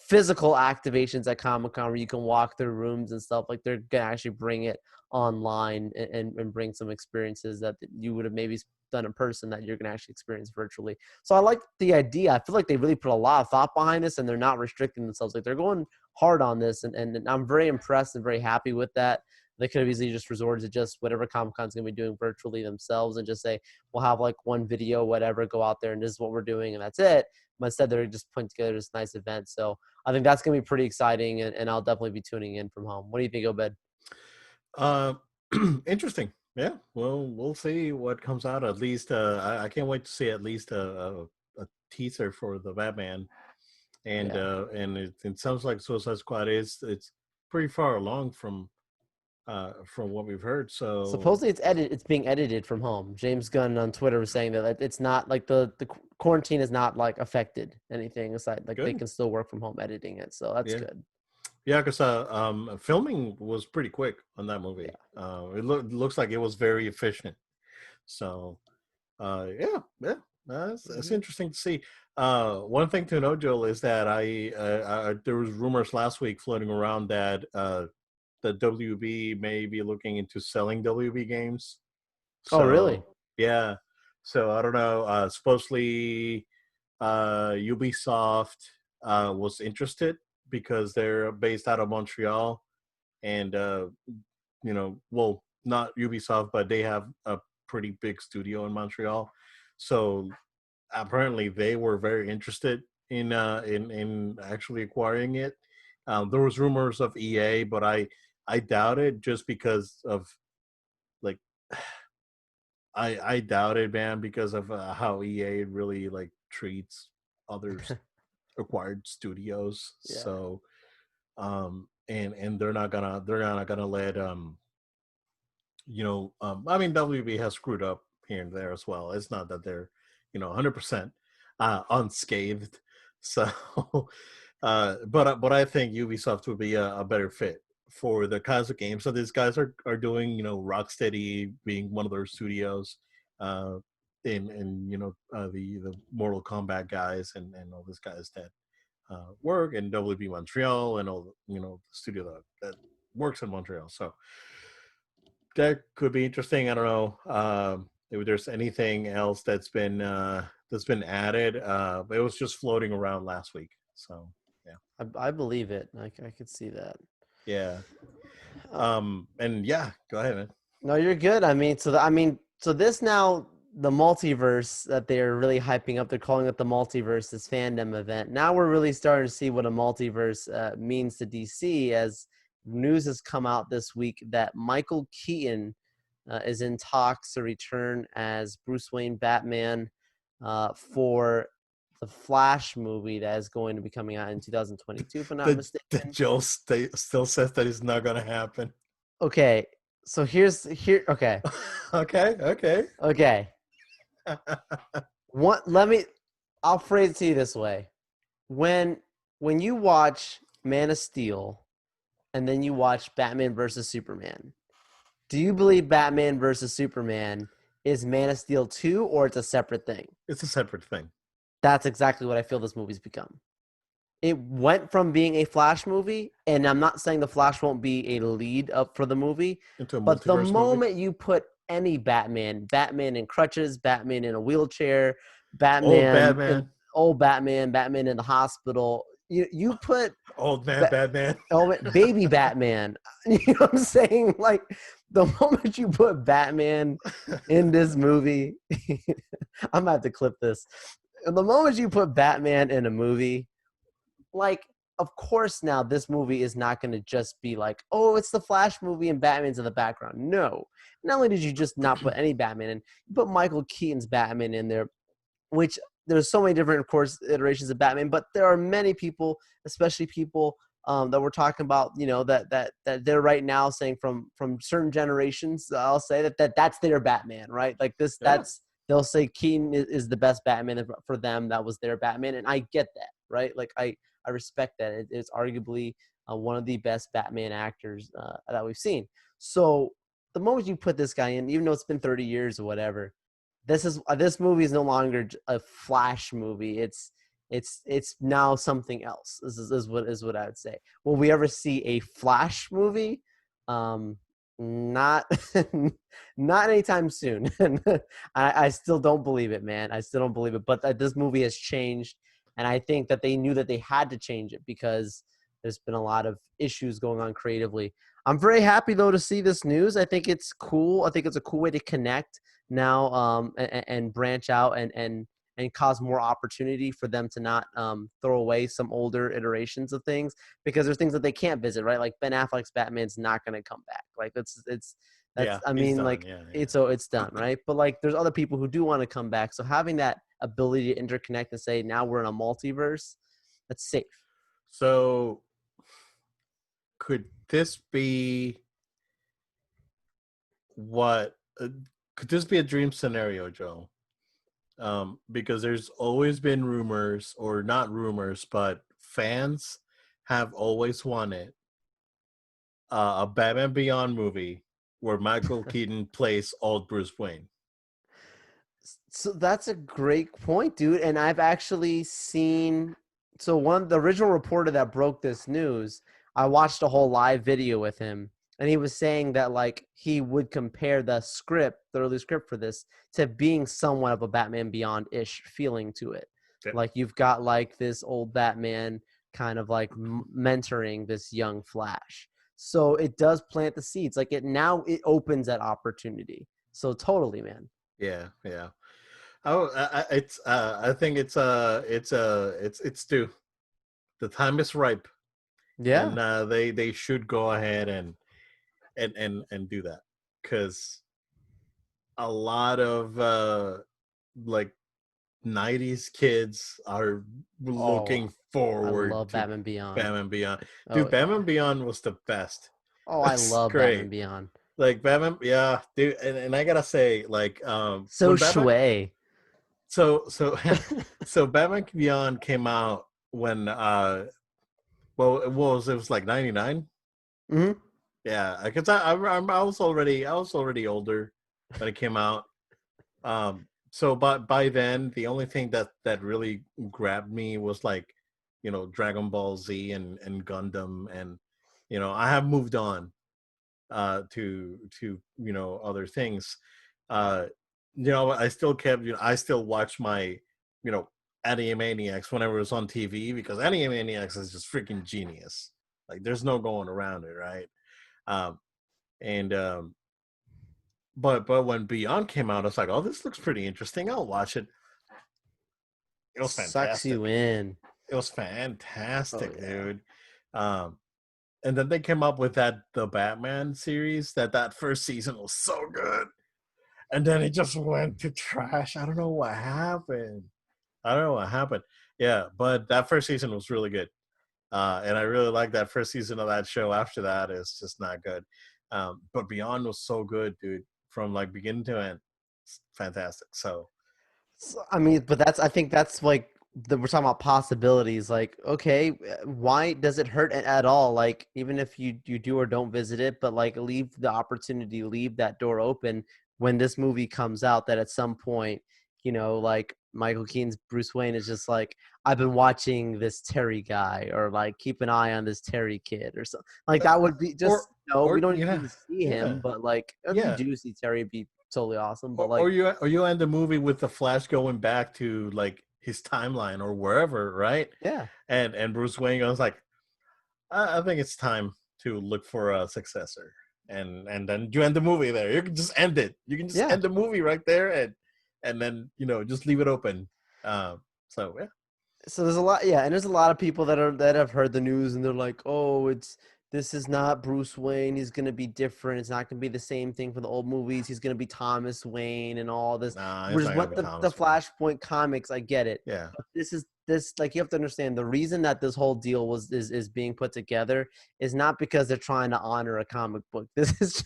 physical activations at Comic-Con where you can walk through rooms and stuff, like they're gonna actually bring it online and bring some experiences that you would have maybe done in person that you're gonna actually experience virtually. So I like the idea. I feel like they really put a lot of thought behind this, and they're not restricting themselves. Like they're going hard on this, and I'm very impressed and very happy with that. They could have easily just resorted to just whatever Comic-Con's going to be doing virtually themselves and just say, we'll have like one video, whatever, go out there and this is what we're doing and that's it. But instead, they're just putting together this nice event. So I think that's going to be pretty exciting, and I'll definitely be tuning in from home. What do you think, Obed? Interesting. Yeah, well, we'll see what comes out. At least I can't wait to see at least a teaser for the Batman. And and it sounds like Suicide Squad it's pretty far along from what we've heard. So supposedly it's being edited from home. James Gunn on Twitter was saying that it's not like the quarantine is not like affected anything aside. Like they can still work from home editing it, so that's good. Yeah, because filming was pretty quick on that movie. Yeah. It looks like it was very efficient. So that's interesting to see. One thing to note, Joel, is that I there was rumors last week floating around that the WB may be looking into selling WB games. So, oh, really? Yeah. So I don't know. Supposedly, Ubisoft was interested because they're based out of Montreal, and well, not Ubisoft, but they have a pretty big studio in Montreal. So apparently they were very interested in actually acquiring it. There was rumors of EA, but I doubt it just because of like I doubt it, man, because of how EA really like treats others acquired studios. Yeah. So and they're not gonna let I mean, WB has screwed up here and there as well. It's not that they're 100% unscathed. So but I think Ubisoft would be a better fit for the kinds of games that these guys are doing. Rocksteady being one of their studios, uh and the Mortal Kombat guys and all these guys that work in WB Montreal, and all the studio that works in Montreal. So that could be interesting. I don't know if there's anything else that's been added. It was just floating around last week. So yeah. I believe it. I could see that. Yeah. Uh, And yeah, go ahead, man. no, you're good. So this now, the multiverse that they're really hyping up, they're calling it the multiverse, this fandom event. Now we're really starting to see what a multiverse means to DC, as news has come out this week that Michael Keaton is in talks to return as Bruce Wayne Batman for the Flash movie that is going to be coming out in 2022, if I'm not The mistaken. Joe still says that it's not gonna happen. Okay, so okay. Okay. Okay. I'll phrase it to you this way. When you watch Man of Steel and then you watch Batman versus Superman, do you believe Batman versus Superman is Man of Steel 2, or it's a separate thing? It's a separate thing. That's exactly what I feel this movie's become. It went from being a Flash movie, and I'm not saying the Flash won't be a lead up for the movie, Into a but the multiverse movie. moment you put any Batman in crutches, Batman in a wheelchair, Old Batman in Batman. old Batman in the hospital, you put Old man Batman. baby Batman. You know what I'm saying? Like, the moment you put Batman in this movie, I'm about to clip this. The moment you put Batman in a movie, like, of course now this movie is not going to just be like, oh, it's the Flash movie and Batman's in the background. No. Not only did you just not put any Batman in, you put Michael Keaton's Batman in there, which there's so many different, of course, iterations of Batman, but there are many people, especially people that we're talking about, that they're right now saying from certain generations, I'll say that's their Batman, right? Like this, Yeah. they'll say Keaton is the best Batman for them. That was their Batman, and I get that, right? Like I respect that. It's arguably one of the best Batman actors that we've seen. So the moment you put this guy in, even though it's been 30 years or whatever, this movie is no longer a Flash movie. It's now something else. This is what I would say. Will we ever see a Flash movie? Not not anytime soon. I still don't believe it, man. I still don't believe it. But this movie has changed, and I think that they knew that they had to change it because there's been a lot of issues going on creatively. I'm very happy though to see this news. I think it's cool. I think it's a cool way to connect now, and branch out and cause more opportunity for them to not throw away some older iterations of things, because there's things that they can't visit, right? Like Ben Affleck's Batman's not going to come back. Like Yeah. I He's mean, done. like Yeah. it's done, right? But like there's other people who do want to come back. So having that ability to interconnect and say now we're in a multiverse, that's safe. So could this be what? Could this be a dream scenario, Joe? Because there's always been rumors, or not rumors, but fans have always wanted a Batman Beyond movie where Michael Keaton plays old Bruce Wayne. So that's a great point, dude. And I've actually seen, so the original reporter that broke this news, I watched a whole live video with him, and he was saying that like he would compare the early script for this, to being somewhat of a Batman Beyond-ish feeling to it. Yeah. Like you've got like this old Batman kind of like mentoring this young Flash. So it does plant the seeds. Like it opens that opportunity. So totally, man. Yeah, yeah. Oh, I think it's due. The time is ripe, Yeah. and they should go ahead and do that, because a lot of like 90s kids are Oh, looking I forward love to Batman Beyond. Batman Beyond. Oh Dude, yeah. Batman Beyond was the best. Oh, I That's love Batman great. Beyond. Like Batman, yeah, dude, and I gotta say, like, So when Batman, shui. so so Batman Beyond came out when well, it was like 99. Hmm. Yeah, because I was already older when it came out. So by then, the only thing that really grabbed me was, like, Dragon Ball Z and Gundam, and I have moved on to other things. Uh, I still kept, I still watch my, you know Animaniacs whenever it was on TV, because Animaniacs is just freaking genius. Like, there's no going around it, right? Um, and but when Beyond came out, I was like, oh, this looks pretty interesting. I'll watch it. It was Sucks you fantastic. in. It was Oh fantastic, yeah. dude. Um, and then they came up with the Batman series. That first season was so good, and then it just went to trash. I don't know what happened. I don't know what happened. Yeah, but that first season was really good, and I really like that first season of that show. After that, it's just not good. But Beyond was so good, dude, from like beginning to end. It's fantastic. So, So, I mean, but I think that's like we're talking about possibilities. Like, okay, why does it hurt at all? Like, even if you do or don't visit it, but like leave the opportunity, leave that door open when this movie comes out. That at some point, like Michael Keaton's Bruce Wayne is just like, I've been watching this Terry guy, or like keep an eye on this Terry kid, or something. Like that would be or just no. We or don't need to see him, yeah, but like if you yeah. do see Terry, it'd be totally awesome. But Or like, you end the movie with the Flash going back to, like, his timeline or wherever, right? yeah. And Bruce Wayne goes like, I think it's time to look for a successor, and then you end the movie there. You can just end it. You can just Yeah. end the movie right there, and then just leave it open. So yeah. So there's a lot, yeah, and there's a lot of people that have heard the news and they're like, "Oh, this is not Bruce Wayne. He's gonna be different. It's not gonna be the same thing for the old movies. He's gonna be Thomas Wayne and all this." Nah, Which it's is not gonna what be the Thomas Wayne. Flashpoint comics, I get it. Yeah. But this like you have to understand the reason that this whole deal is being put together is not because they're trying to honor a comic book. This is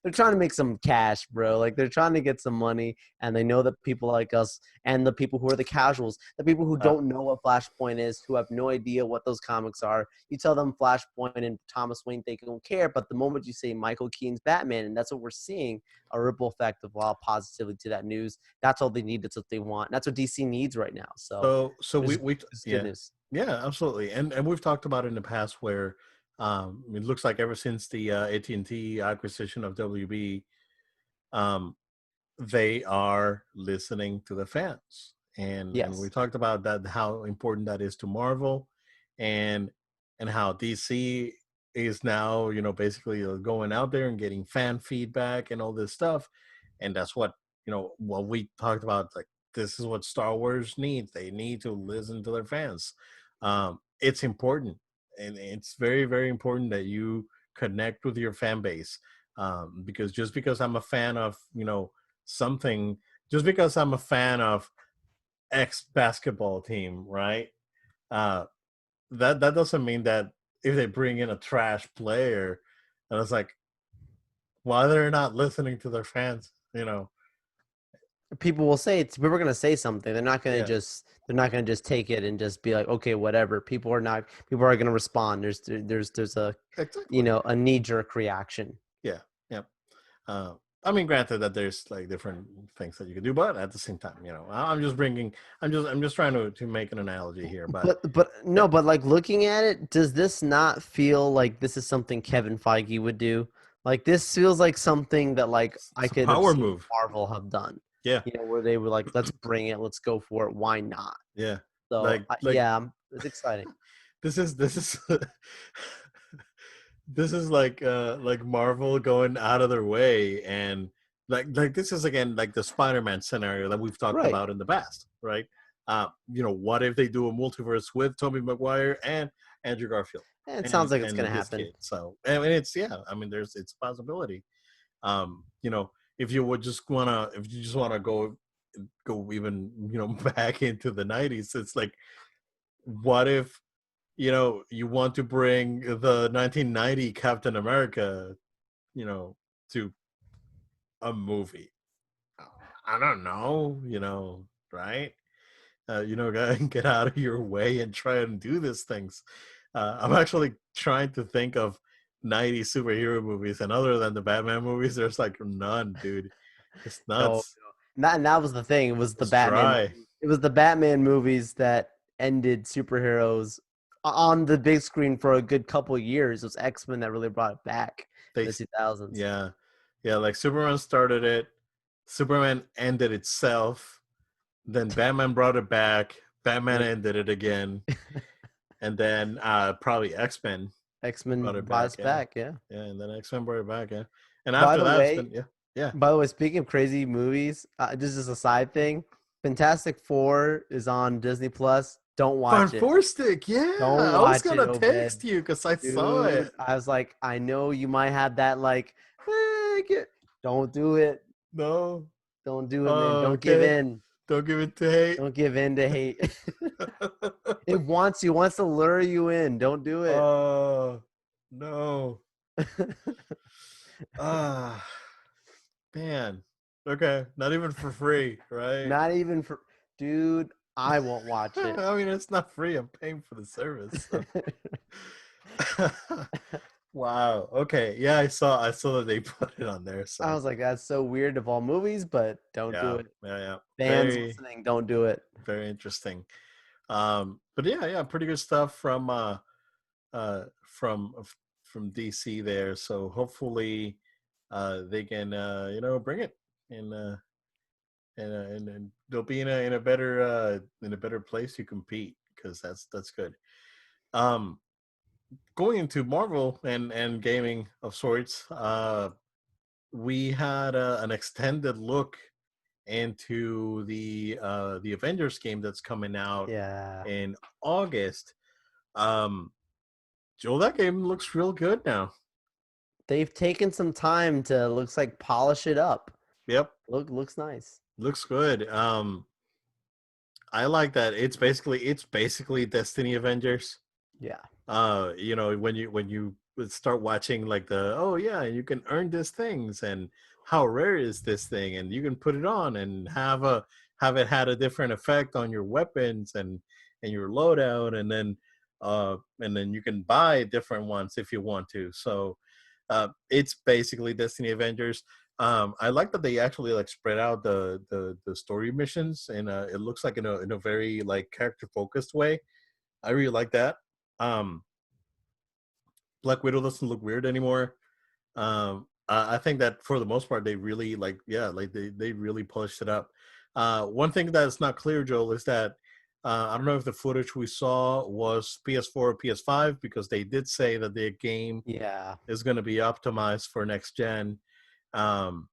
they're trying to make some cash, bro. Like they're trying to get some money, and they know that people like us and the people who are the casuals, the people who Uh, don't know what Flashpoint is, who have no idea what those comics are. You tell them Flashpoint and Thomas Wayne, they don't care. But the moment you say Michael Keaton's Batman, and that's what we're seeing, a ripple effect of positivity to that news. That's all they need. That's what they want. That's what DC needs right now. So so there's we it's good yeah, news. yeah, absolutely. And we've talked about it in the past, where it looks like ever since the AT&T acquisition of WB, um they are listening to the fans, and we Yes. talked about that, how important that is to Marvel, and how DC is now, basically, going out there and getting fan feedback and all this stuff. And that's what we talked about, like, this is what Star Wars needs. They need to listen to their fans. It's important, and it's very, very important that you connect with your fan base, because just because I'm a fan of, something, just because I'm a fan of X basketball team, right? Uh, that doesn't mean that if they bring in a trash player, and it's like, why they're not listening to their fans, People will say it's we were gonna say something. Yeah, They're not gonna just take it and just be like, okay, whatever. People are gonna respond. There's a exactly. a knee jerk reaction. Yeah, yeah. Uh, I mean, granted that there's, like, different things that you can do, but at the same time, I'm just trying to make an analogy here, but But yeah, no, but like looking at it, does this not feel like this is something Kevin Feige would do? Like this feels like something that like I it's a could have power seen move. Marvel have done. Yeah, Where they were like, let's bring it, let's go for it. Why not? yeah. So Like yeah, it's exciting. this is this is like Marvel going out of their way and like this is again like the Spider-Man scenario that we've talked Right. about in the past, right? What if they do a multiverse with Tobey Maguire and Andrew Garfield And it sounds like it's and gonna his happen. kid? So I mean, it's a possibility. If you would just wanna, if you just wanna go even back into the '90s, it's like, what if you want to bring the 1990 Captain America, to a movie? I don't know, right? Get out of your way and try and do these things. I'm actually trying to think of 90s superhero movies, and other than the Batman movies, there's like none, dude. It's No, nuts. and that was the thing. It was the It's Batman dry. movies. It was the Batman movies that ended superheroes on the big screen for a good couple years. It was X-Men that really brought it back They, in the s- 2000s. yeah, yeah. Like Superman started it. Superman ended itself. Then Batman brought it back. Batman Yep. ended it again, and then probably X-Men X-Men brought it brought back. us Yeah, back, yeah. yeah, and then X-Men brought it back. Yeah, and By after the that, it's way, been, yeah, yeah. speaking of crazy movies, just as a side thing, Fantastic Four is on Disney Plus. Don't Fun watch it. Four Stick. Yeah, Don't I was watch it, gonna Obed. text you because I saw Dude, it. I was like, I know you might have that like, don't do it. No. Don't do it, man. Oh, Don't give okay. in. Don't give it to hate. Don't give in to hate. It wants to lure you in. Don't do it. Oh no. Ah, man. Okay, not even for free, right? Not even for dude, I won't watch it. I mean, it's not free. I'm paying for the service. So. Wow. Okay. Yeah, I saw that they put it on there. I So was like, that's so weird of all movies, but don't do yeah, it. yeah, yeah. Fans Very, listening, don't do it. very interesting. But yeah, pretty good stuff uh from from DC there. So hopefully they can bring it and and they'll be in a better place to compete, because that's good. Um Going into Marvel and gaming of sorts, we had an extended look into the Avengers game that's coming out Yeah. in August. Um Joel, that game looks real good now. They've taken some time to looks like polish it up. Yep, Looks nice. looks good. I like that. It's basically Destiny Avengers. Yeah. When you would start watching like oh yeah, you can earn these things, and how rare is this thing, and you can put it on and have it had a different effect on your weapons and your loadout, and then you can buy different ones if you want to. So it's basically Destiny Avengers. I like that they actually like spread out the story missions, and it looks like in a very like character focused way. I really like that. um Black Widow doesn't look weird anymore. I think that for the most part they really like, yeah, like they really polished it up. One thing that is not clear, Joel, is that I don't know if the footage we saw was PS4 or PS5, because they did say that the game Yeah. is going to be optimized for next gen. Um,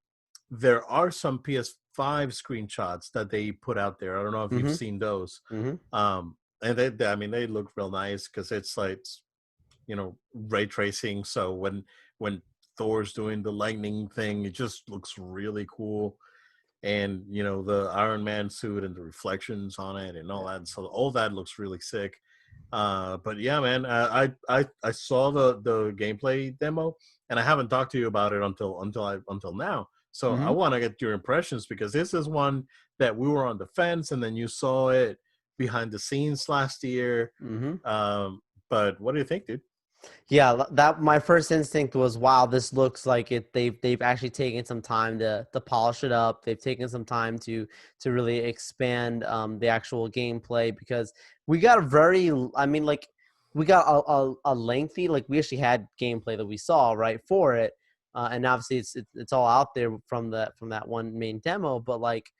there are some PS5 screenshots that they put out there. I don't know if you've Mm-hmm. seen those. Mm-hmm. And I mean, they look real nice because it's like, ray tracing. So when Thor's doing the lightning thing, it just looks really cool. And the Iron Man suit and the reflections on it and all that. So all that looks really sick. But yeah, man, I saw the gameplay demo, and I haven't talked to you about it until now. So I Mm-hmm. want to get your impressions, because this is one that we were on the fence, and then you saw it behind the scenes last year. Mm-hmm. But what do you think, dude? Yeah, that my first instinct was, wow, this looks like it. They've actually taken some time to polish it up. They've taken some time to really expand the actual gameplay, because we got a very, I mean, like we got a lengthy, like we actually had gameplay that we saw right for it, and obviously it's all out there from that one main demo. But like,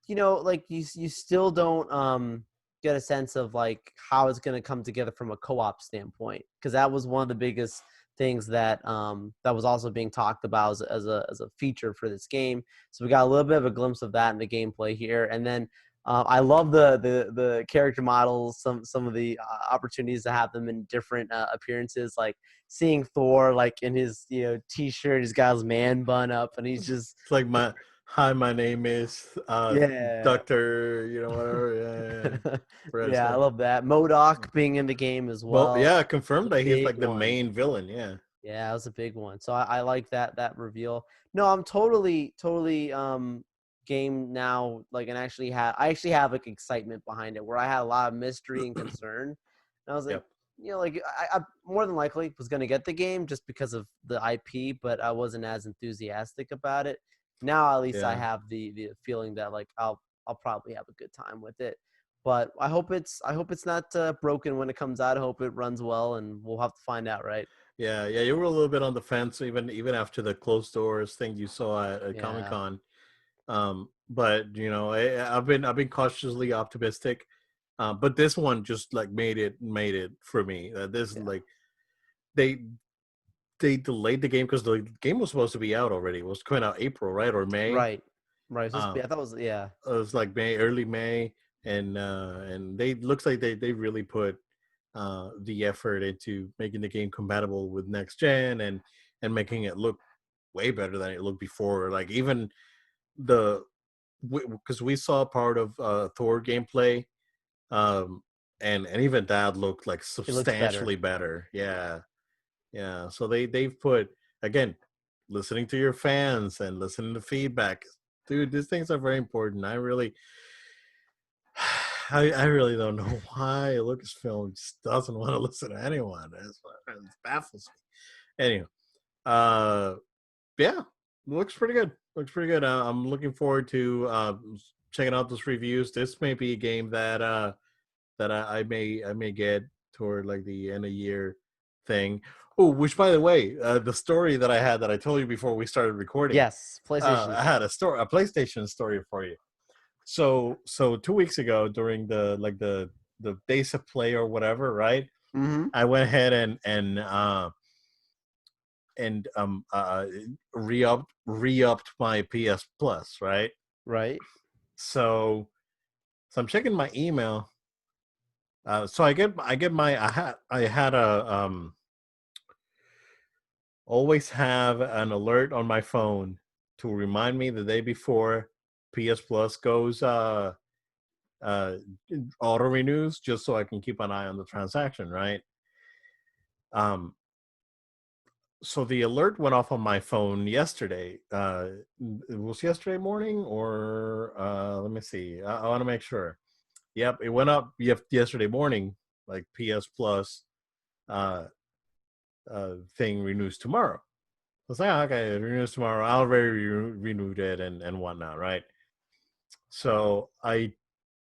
like you still don't get a sense of like how it's going to come together from a co-op standpoint, because that was one of the biggest things that that was also being talked about as a feature for this game. So we got a little bit of a glimpse of that in the gameplay here, and then I love the character models, some of the opportunities to have them in different appearances, like seeing Thor like in his t-shirt, he's got his man bun up, and he's just It's like my name is yeah. Doctor, whatever. Yeah, forgot his Yeah, I name. love that. MODOK being in the game as Well, well. yeah, That was confirmed a that he's big like the one. main villain. Yeah, Yeah, that was a big one. So I like that reveal. No, I'm totally game now. Like, and I actually have like excitement behind it, where I had a lot of mystery and concern. And I was like, yep, like I more than likely was gonna get the game just because of the IP, but I wasn't as enthusiastic about it. Now at least I yeah. have the feeling that like I'll probably have a good time with it. But I hope it's not broken when it comes out. I hope it runs well, and we'll have to find out, right? Yeah. You were a little bit on the fence, even after the closed doors thing you saw at Comic Yeah. Con. But I've been cautiously optimistic. But this one just like made it for me. This Yeah. like they they delayed the game because the game was supposed to be out already. It was coming out April, right, or May. Right. Right. So Uh, I thought it was yeah. it was like early May, and they looks like they really put the effort into making the game compatible with next gen and making it look way better than it looked before. Like even the because we saw part of Thor gameplay, um, and even that looked like It looks better. substantially better. Yeah, yeah. So they've put again listening to your fans and listening to feedback. Dude, these things are very important. I really don't know why Lucasfilm just doesn't want to listen to anyone. It baffles me. Anyway, uh, yeah, looks pretty good. Looks pretty good. I'm looking forward to checking out those reviews. This may be a game that I may get toward like the end of year thing. Oh, which by the way, the story that I had that I told you before we started recording, Yes. PlayStation. I had a PlayStation story for you. So 2 weeks ago during the days of play or whatever, right? Mm-hmm. I went ahead and re-upped my PS Plus, right? Right. So I'm checking my email. So I get my I had a always have an alert on my phone to remind me the day before PS Plus goes uh auto renews, just so I can keep an eye on the transaction, right? Um so the alert went off on my phone yesterday. It was yesterday morning, or let me see. I want to make sure. Yep, it went up yesterday morning, like PS Plus uh thing renews tomorrow. I was like, "Oh, okay, it renews tomorrow. I already renewed it and whatnot, right?" So I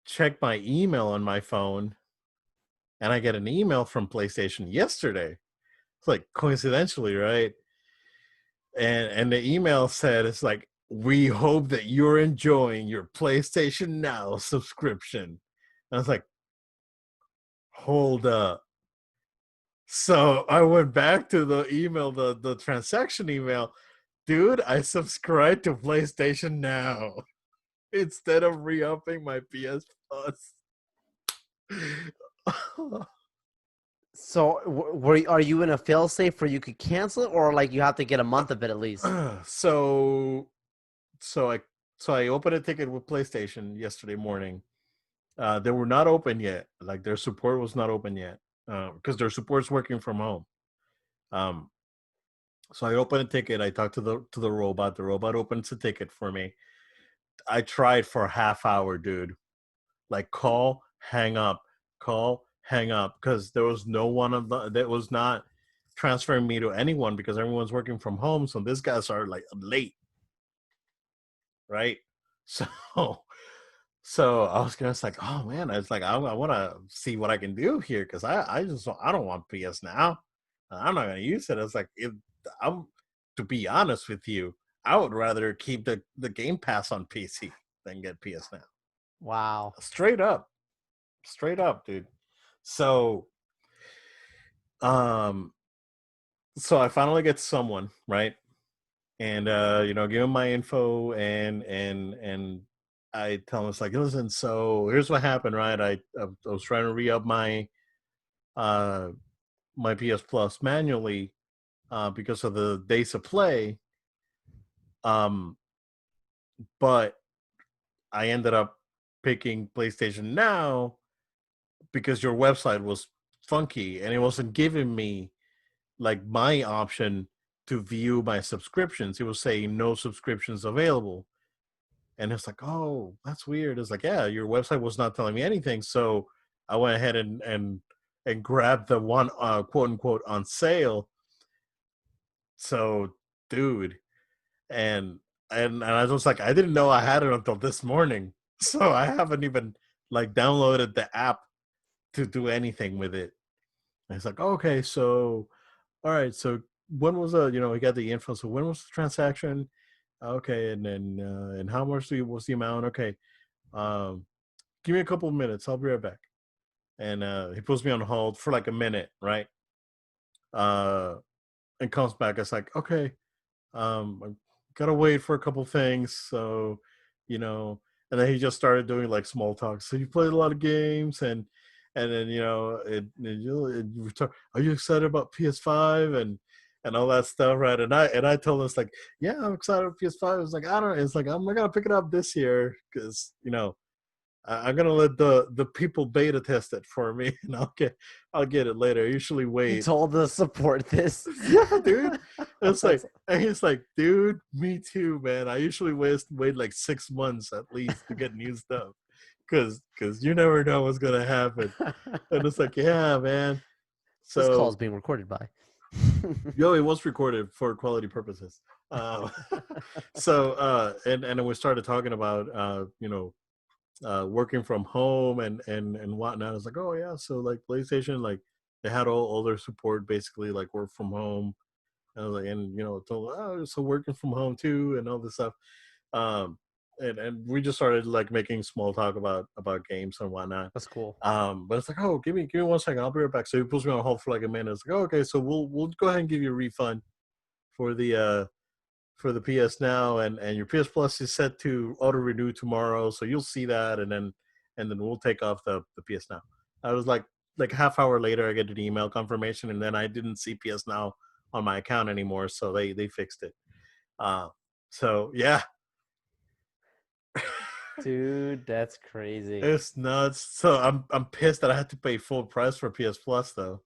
checked my email on my phone, and I get an email from PlayStation yesterday. It's like coincidentally, right? And the email said, it's like, we hope that you're enjoying your PlayStation Now subscription. And I was like, hold up. So I went back to the email, the transaction email. Dude, I subscribed to PlayStation Now instead of re-upping my PS Plus. So are you in a fail safe where you could cancel it, or like you have to get a month of it at least? so so I I opened a ticket with PlayStation yesterday morning. They were not open yet. Like their support was not open yet because their support's working from home. Um, so I opened a ticket. I talked to the robot. The robot opens a ticket for me. I tried for a half hour, dude. Like call, hang up, because there was no one of the that was not transferring me to anyone because everyone's working from home. So these guys are like late, right? So I was just like, oh man, I was like, I want to see what I can do here because I don't want PS Now. I'm not gonna use it. It's like if I'm to be honest with you, I would rather keep the Game Pass on PC than get PS Now. Wow. Straight up, dude. So um So I finally get someone, right? And give him my info, and I tell him, it's like, listen, so here's what happened, right? I was trying to re-up uh my PS Plus manually because of the days of play. Um, but I ended up picking PlayStation Now because your website was funky and it wasn't giving me like my option to view my subscriptions. It was saying no subscriptions available. And it's like, oh, that's weird. It's like, yeah, your website was not telling me anything. So I went ahead and grabbed the one quote unquote on sale. So, dude, and and I was like, I didn't know I had it until this morning. So I haven't even like downloaded the app to do anything with it. And it's like, okay, so all right, so when was we got the info. So when was the transaction? Okay, and then and how much was the amount? Okay, um, give me a couple of minutes. I'll be right back. And he puts me on hold for like a minute, right? Uh, and comes back. It's like, okay, I gotta wait for a couple things. So, you know, and then he just started doing like small talk. So you played a lot of games, and then are you excited about PS5 and all that stuff, right? And I told him, it's like, yeah, I'm excited about PS5. It's like, I don't. It's like, I'm not gonna pick it up this year because I'm gonna let the people beta test it for me, and I'll get it later. I usually You wait. told to support this. Yeah, dude. It's like, That's and he's like, dude, me too, man. I usually wait like 6 months at least to get new stuff, cause you never know what's gonna happen. And it's like, yeah, man. this call is So being recorded by. yo, it was recorded for quality purposes. Uh, and then we started talking about working from home and whatnot. I was like, oh yeah, so like PlayStation, like they had all their support basically, like work from home. I was like, and told so working from home too, and all this stuff. Um, and we just started like making small talk about games and whatnot. That's cool. But it's like, oh, give me 1 second, I'll be right back. So he puts me on hold for like a minute. It's like, oh, okay, so we'll go ahead and give you a refund for the PS Now, and your PS Plus is set to auto renew tomorrow, so you'll see that, and then we'll take off the PS Now. I was like a half hour later, I get an email confirmation, and then I didn't see PS Now on my account anymore, so they fixed it. Uh, so yeah, Dude, that's crazy. it's nuts. So I'm pissed that I had to pay full price for PS Plus though.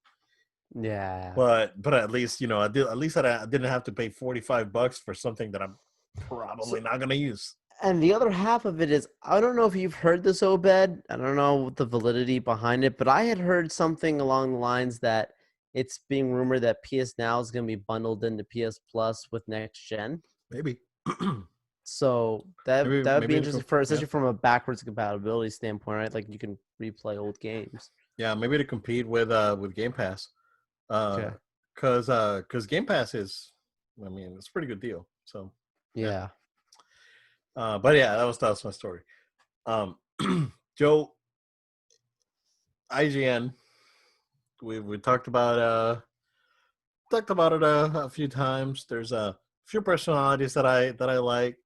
Yeah. But at least I didn't have to pay $45 for something that I'm So, probably not gonna use. and the other half of it is, I don't know if you've heard this, Obed. I don't know the validity behind it, but I had heard something along the lines that it's being rumored that PS Now is going to be bundled into PS Plus with next gen. Maybe. So that would be maybe interesting for, yeah, especially from a backwards compatibility standpoint, right? Like you can replay old games. yeah, maybe to compete with Game Pass. Okay. Because Game Pass is, I mean, it's a pretty good deal. So yeah. Yeah. But yeah, that was my story. Um, Joe, IGN. We talked about it a few times. There's a few personalities that I like,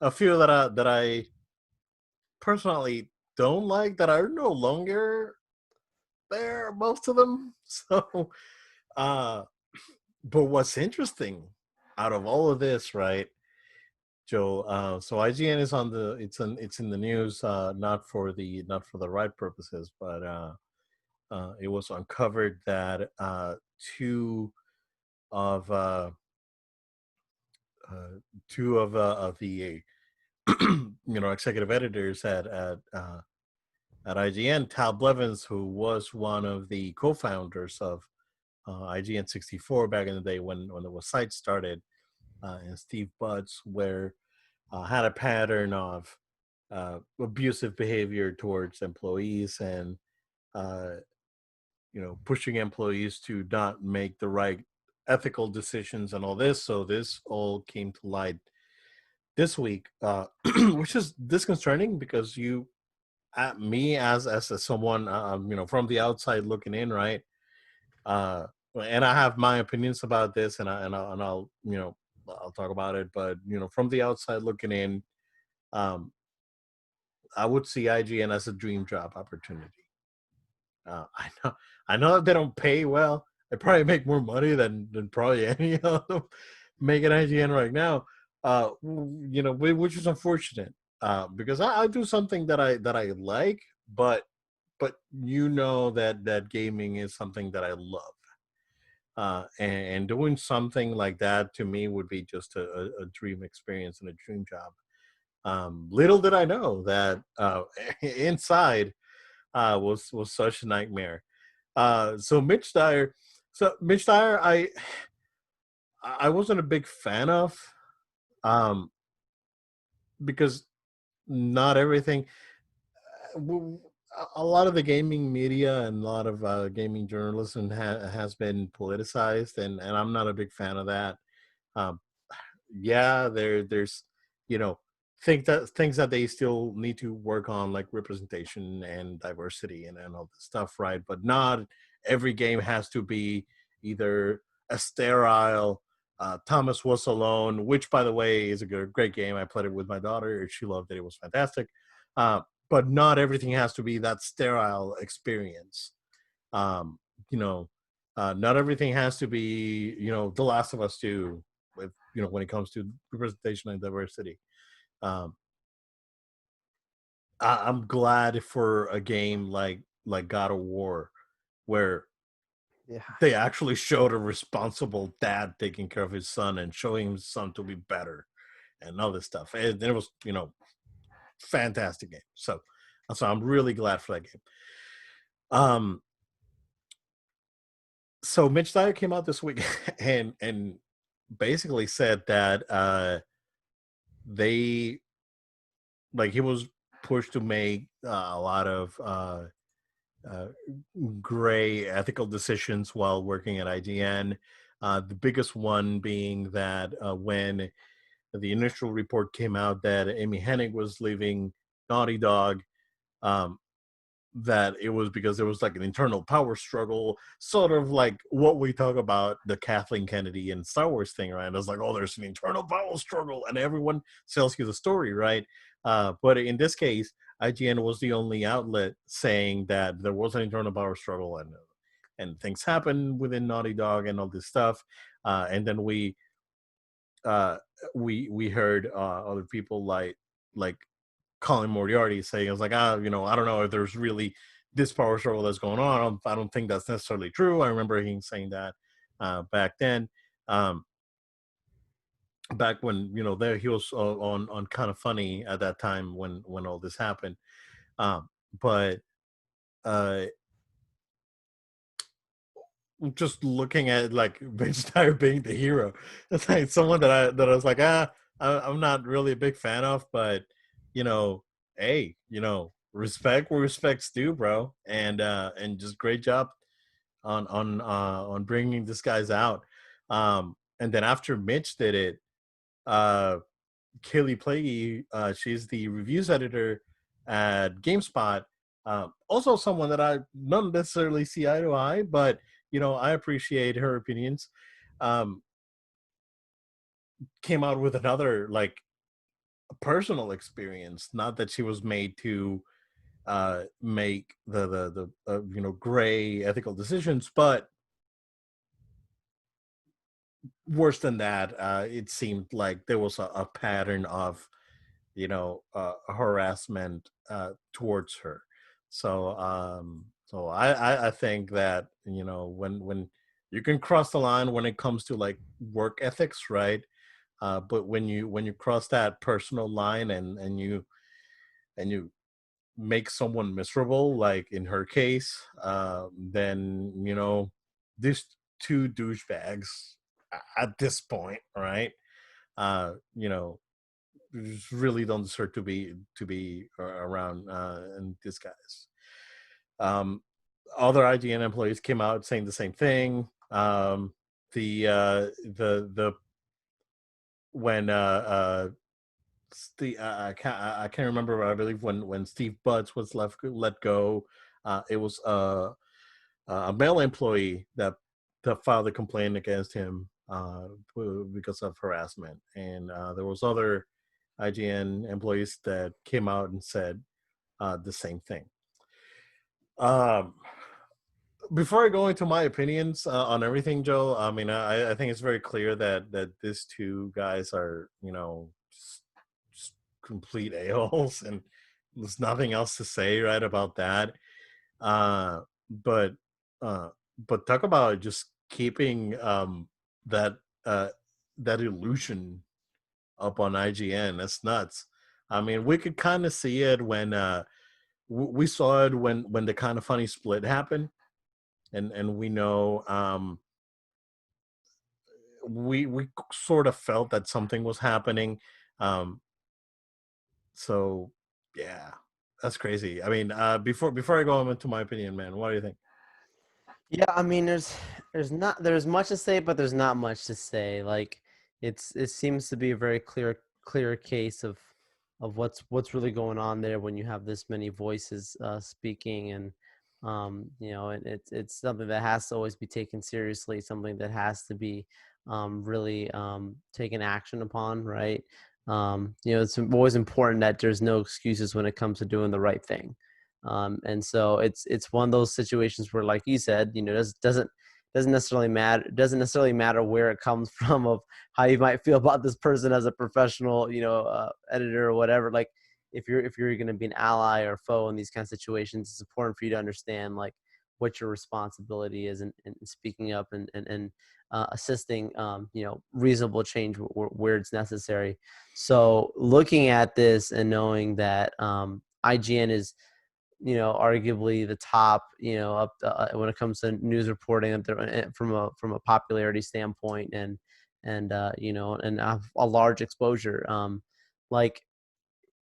a few that I personally don't like, that are no longer there. Most of them. So, uh, but what's interesting out of all of this, right, Joe? So IGN is it's in the news, not for the right purposes, but it was uncovered that two of uh, two of the executive editors at IGN, Tal Blevins, who was one of the co-founders of IGN 64 back in the day when the site started, and Steve Butts, where had a pattern of abusive behavior towards employees, and uh, pushing employees to not make the right ethical decisions and all this. So this all came to light this week, which is disconcerting because me as someone from the outside looking in, right? and I have my opinions about this, and I'll I'll talk about it. But from the outside looking in, um, I would see IGN as a dream job opportunity. I know that they don't pay well. They probably make more money than probably any of them making IGN right now. Which is unfortunate, because I do something that I like, but that gaming is something that I love. And doing something like that to me would be just a dream experience and a dream job. Little did I know that inside was such a nightmare. So Mitch Dyer, I wasn't a big fan of, um, because not everything. A lot of the gaming media and a lot of gaming journalism has been politicized, and I'm not a big fan of that. Um, yeah, there's you know things that they still need to work on, like representation and diversity and all this stuff, right? But not every game has to be either a sterile Thomas Was Alone, which by the way is a great game. I played it with my daughter. She loved it. It was fantastic. But not everything has to be that sterile experience. um, you know, not everything has to be, The Last of Us 2 with, when it comes to representation and diversity. Um, I'm glad for a game like God of War, where Yeah. they actually showed a responsible dad taking care of his son and showing his son to be better and all this stuff. And it was, fantastic game. So I'm really glad for that game. Um, so Mitch Dyer came out this week and basically said that they he was pushed to make a lot of uh, gray ethical decisions while working at IGN. The biggest one being that when the initial report came out that Amy Hennig was leaving Naughty Dog, um, that it was because there was like an internal power struggle, sort of like what we talk about the Kathleen Kennedy and Star Wars thing, right? It's like, oh, there's an internal power struggle, and everyone sells you the story, right? But in this case, IGN was the only outlet saying that there was an internal power struggle, and things happen within Naughty Dog and all this stuff. And then uh, we heard other people like Colin Moriarty saying, "I was like, I don't know if there's really this power struggle that's going on. I don't think that's necessarily true." I remember him saying that back then, um, back when there he was on Kind of Funny at that time when all this happened. But uh, just looking at like Vince Dyer being the hero, it's like someone that I was like, I'm not really a big fan of, but you know, hey, respect where respect's due, bro, and just great job on bringing this guys out. And then after Mitch did it, uh, Kaylee Plaguey, she's the reviews editor at GameSpot. Also, someone that I don't necessarily see eye to eye, but I appreciate her opinions. Um, Came out with another like personal experience. Not that she was made to make the gray ethical decisions, but worse than that, it seemed like there was a pattern of harassment towards her. So I think that when you can cross the line when it comes to like work ethics, right? But when you cross that personal line and you make someone miserable, like in her case, then these two douchebags at this point, right? Uh, you know, really don't deserve to be around in disguise. Um, Other IGN employees came out saying the same thing. The when I can't remember, but I believe when Steve Butts was let go, it was a male employee filed a complaint against him because of harassment, and there was other IGN employees that came out and said the same thing. Um, before I go into my opinions on everything, Joe, I mean, I think it's very clear that these two guys are, just complete a-holes, and there's nothing else to say right about that. Uh, but uh, but talk about just keeping that uh, that illusion up on IGN. That's nuts. I mean, we could kind of see it when we saw it when the Kind of Funny split happened, and we know we sort of felt that something was happening. Um, so yeah, that's crazy. I mean, before I go into my opinion, man, what do you think? Yeah, I mean, there's much to say, but there's not much to say. Like it seems to be a very clear case of what's really going on there when you have this many voices speaking, and it's something that has to always be taken seriously, something that has to be really taken action upon, right? It's always important that there's no excuses when it comes to doing the right thing. And so it's one of those situations where, like you said, doesn't necessarily matter. It doesn't necessarily matter where it comes from, of how you might feel about this person as a professional, editor or whatever. Like if you're going to be an ally or foe in these kind of situations, it's important for you to understand like what your responsibility is, and speaking up and assisting, reasonable change where it's necessary. So looking at this and knowing that IGN is arguably the top, up when it comes to news reporting from a popularity standpoint, and a large exposure. Like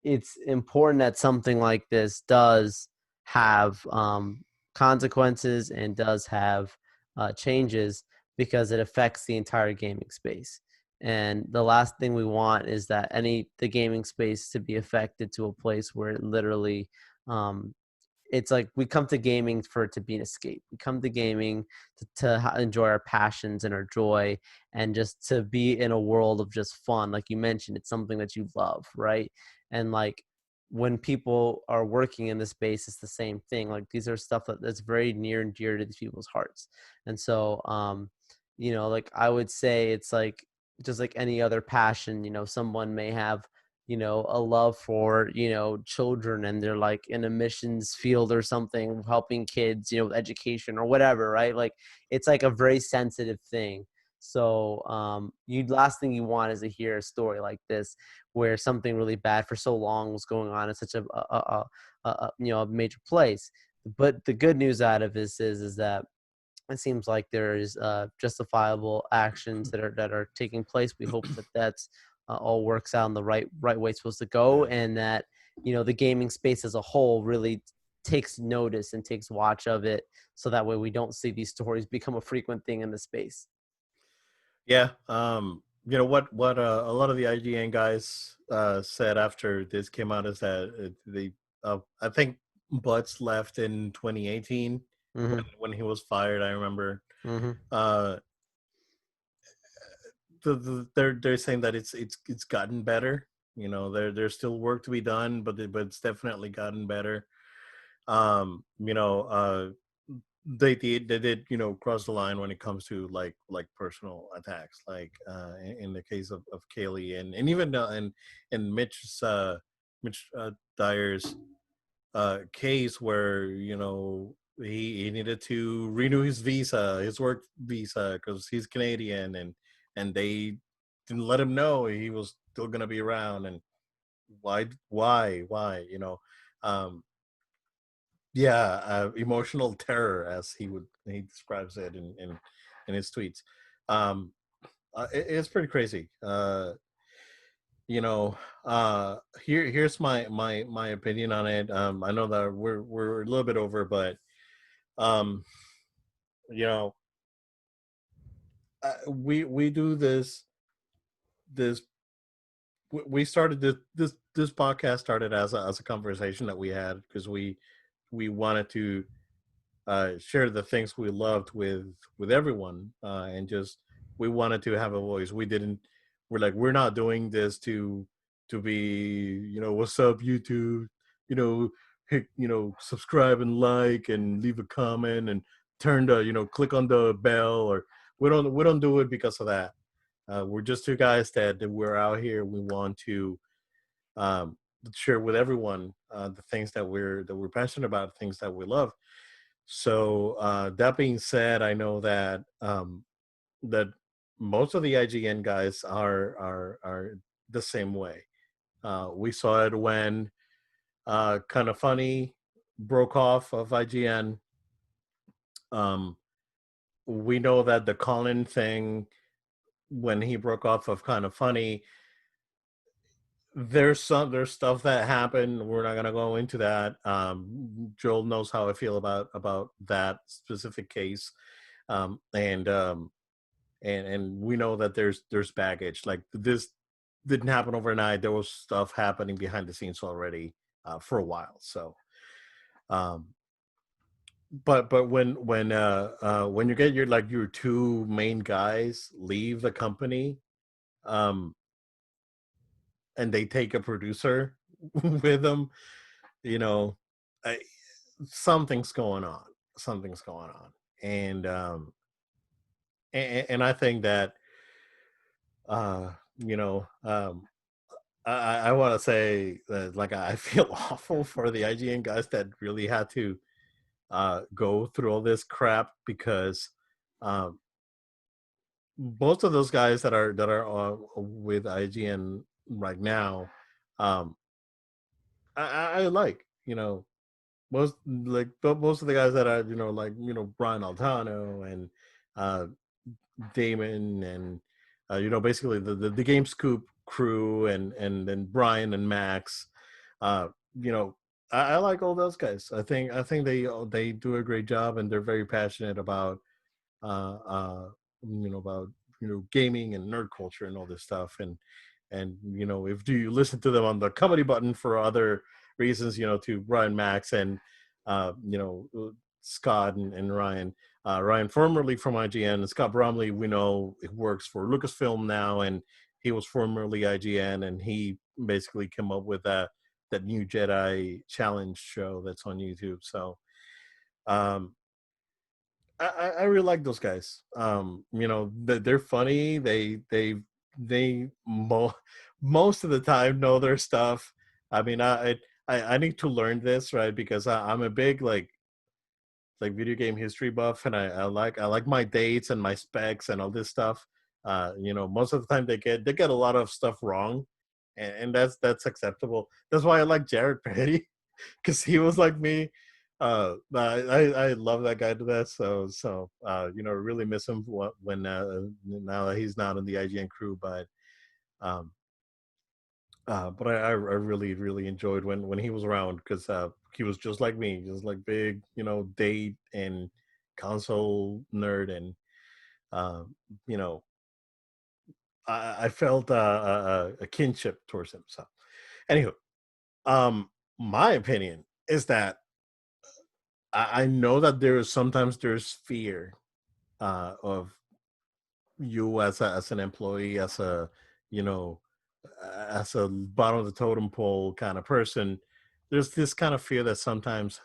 it's important that something like this does have consequences and does have changes, because it affects the entire gaming space. And the last thing we want is that the gaming space to be affected to a place where it literally it's like we come to gaming for it to be an escape. We come to gaming to enjoy our passions and our joy, and just to be in a world of just fun. Like you mentioned, it's something that you love, right? And like when people are working in this space, it's the same thing. Like these are stuff that's very near and dear to these people's hearts. And so, like I would say it's like just like any other passion, someone may have a love for children, and they're like in a missions field or something, helping kids, education or whatever, right? Like it's like a very sensitive thing. So you last thing you want is to hear a story like this, where something really bad for so long was going on in such a major place. But the good news out of this is that it seems like there is justifiable actions that are taking place. We hope that that's all works out in the right way it's supposed to go, and that the gaming space as a whole really takes notice and takes watch of it, so that way we don't see these stories become a frequent thing in the space. Yeah. What a lot of the IGN guys said after this came out is that I think Butts left in 2018 Mm-hmm. when he was fired. I remember. Mm-hmm. Uh, they're saying that it's gotten better. There's still work to be done, but it's definitely gotten better. Um, you know, uh, they did cross the line when it comes to like personal attacks, like in the case of Kaylee, and even in Mitch Dyer's case, where he needed to renew his work visa, because he's Canadian, and they didn't let him know he was still gonna be around. And why um yeah, emotional terror, as he describes it in his tweets. um it's pretty crazy. You know here's my opinion on it. I know that we're a little bit over, but um you know we do this we started this podcast started as a conversation that we had, because we wanted to share the things we loved with everyone, and just we wanted to have a voice. We didn't. We're like, we're not doing this to be, what's up YouTube, hit, subscribe and like and leave a comment and turn the, click on the bell, or we don't do it because of that. We're just two guys that we're out here. We want to um, share with everyone the things that we're passionate about, things that we love. So that being said, I know that most of the IGN guys are the same way. We saw it when Kind of Funny broke off of IGN. Um, we know that the Colin thing, when he broke off of Kind of Funny, there's stuff that happened. We're not gonna go into that. Joel knows how I feel about that specific case, and we know that there's baggage. Like, this didn't happen overnight. There was stuff happening behind the scenes already for a while. So, um, but when you get your two main guys leave the company, um, and they take a producer with them, you know, I, something's going on. Something's going on, and I think that uh, you know, I want to say that, like, I feel awful for the IGN guys that really had to go through all this crap, because um, most of those guys that are with IGN right now, um, I like, most of the guys that are, Brian Altano and uh, Damon and basically the Game Scoop crew, and then Brian and Max. Uh, you know, I like all those guys. I think they do a great job, and they're very passionate uh, uh, about gaming and nerd culture and all this stuff. And if do you listen to them on the comedy button for other reasons, to Brian, Max, and Scott and Ryan. Ryan, formerly from IGN, and Scott Bromley, we know it works for Lucasfilm now, and he was formerly IGN, and he basically came up with that new Jedi challenge show that's on YouTube. So um, I really like those guys. They're funny. They most of the time know their stuff. I mean, I need to learn this, right, because I'm a big like video game history buff, and I like my dates and my specs and all this stuff. Most of the time they get a lot of stuff wrong, and that's acceptable. That's why I like Jared Petty, because he was like me. I love that guy to death. So really miss him when now that he's not in the IGN crew. Um, but I really really enjoyed when he was around, because he was just like me, just like big, date and console nerd, and uh, you know I felt a kinship towards him. So anywho, my opinion is that I know that there's fear of you as an employee, you know as a bottom of the totem pole kind of person. There's this kind of fear that sometimes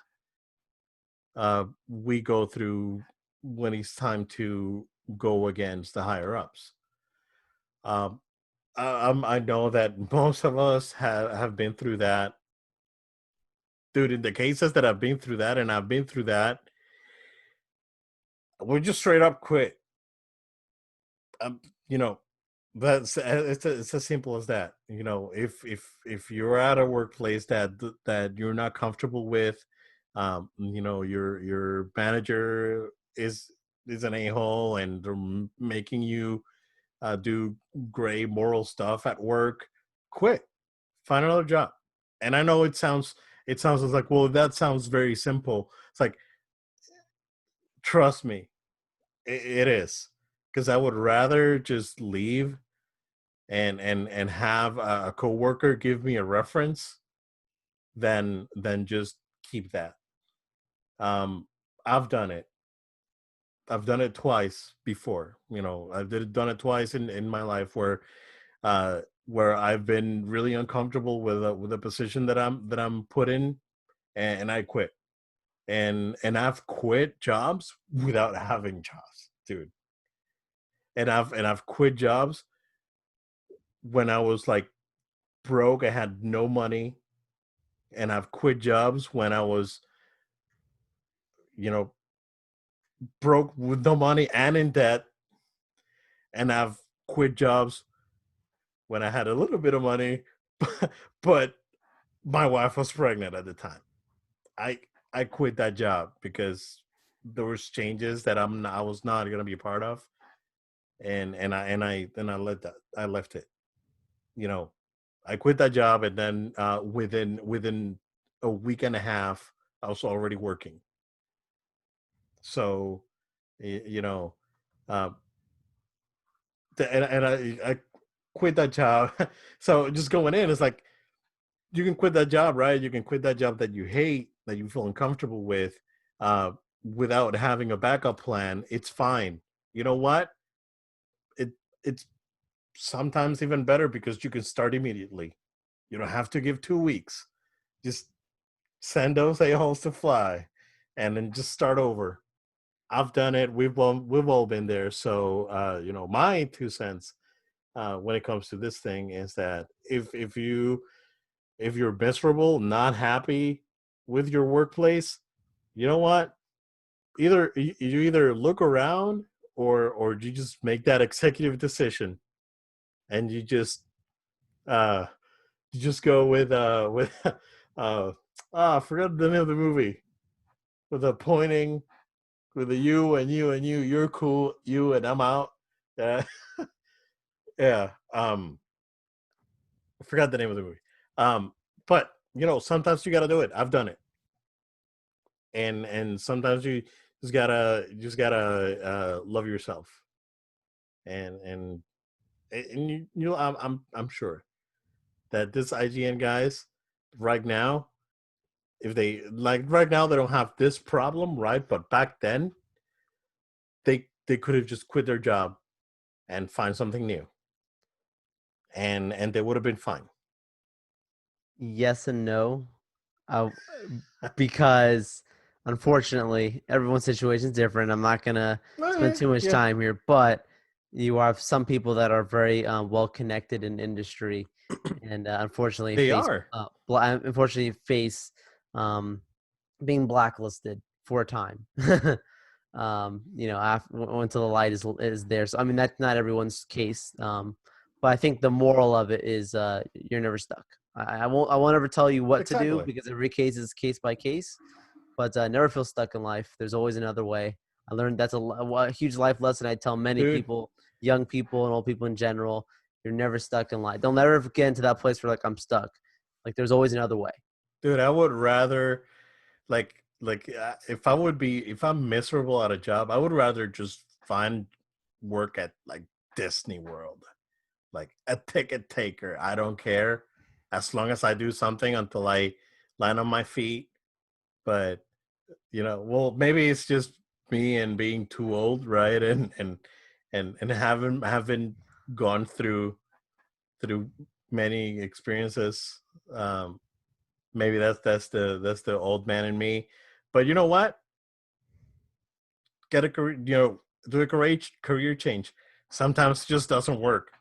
we go through when it's time to go against the higher ups. Um, I know that most of us have been through that. Dude, in the cases that I've been through that, and I've been through that, we just straight up quit. Um, you know, that's it's as simple as that. If you're at a workplace that you're not comfortable with, your manager is an a-hole, and they're making you do gray moral stuff at work, quit, find another job. And I know it sounds like, well, that sounds very simple. It's like, trust me, it is, because I would rather just leave and have a coworker give me a reference than just keep that. Um, I've done it. I've done it twice before. Done it twice in my life where I've been really uncomfortable with a position that I'm put in, and I quit. And I've quit jobs without having jobs, dude. And I've quit jobs when I was like broke. I had no money, and I've quit jobs when I was, you know, broke with no money and in debt. And I've quit jobs when I had a little bit of money, but my wife was pregnant at the time. I I quit that job because there was changes that I was not going to be a part of, and I I left it. You know, I quit that job, and then within a week and a half, I was already working. So, y- you know, uh, and I quit that job. So just going in, it's like you can quit that job, right? You can quit that job that you hate, that you feel uncomfortable with, uh, without having a backup plan. It's fine. You know what? It it's sometimes even better because you can start immediately. You don't have to give 2 weeks. Just send those a-holes to fly, and then just start over. I've done it. We've all been there. So my 2 cents when it comes to this thing is that if you're miserable, not happy with your workplace, you know what? You either look around, or you just make that executive decision, and uh you just go with I forgot the name of the movie, with the pointing, with the you and you and you. You're cool, you, and I'm out. Yeah. Yeah. I forgot the name of the movie. But sometimes you got to do it. I've done it. And sometimes you just gotta love yourself. And and and I'm sure that this IGN guys right now, if they like right now, they don't have this problem, right? But back then, they could have just quit their job and find something new, and they would have been fine. Yes and no. Uh, because unfortunately, everyone's situation is different. I'm not gonna spend Okay, too much yeah, time here, but you have some people that are very well connected in industry, and they are. unfortunately face um, being blacklisted for a time. Until the light is there. So I mean, that's not everyone's case. But I think the moral of it is you're never stuck. I won't ever tell you what to do Exactly, because every case is case by case. But never feel stuck in life. There's always another way. I learned that's a huge life lesson. I tell many dude. people, young people and old people in general. You're never stuck in life. Don't ever get into that place where like I'm stuck. Like there's always another way. Dude, I would rather, if I'm miserable at a job, I would rather just find work at like Disney World, like a ticket taker. I don't care, as long as I do something until I land on my feet. But well, maybe it's just me and being too old, right? And haven't gone through many experiences. Um, Maybe that's the old man in me. But you know what? Get a career, do a career change. Sometimes it just doesn't work.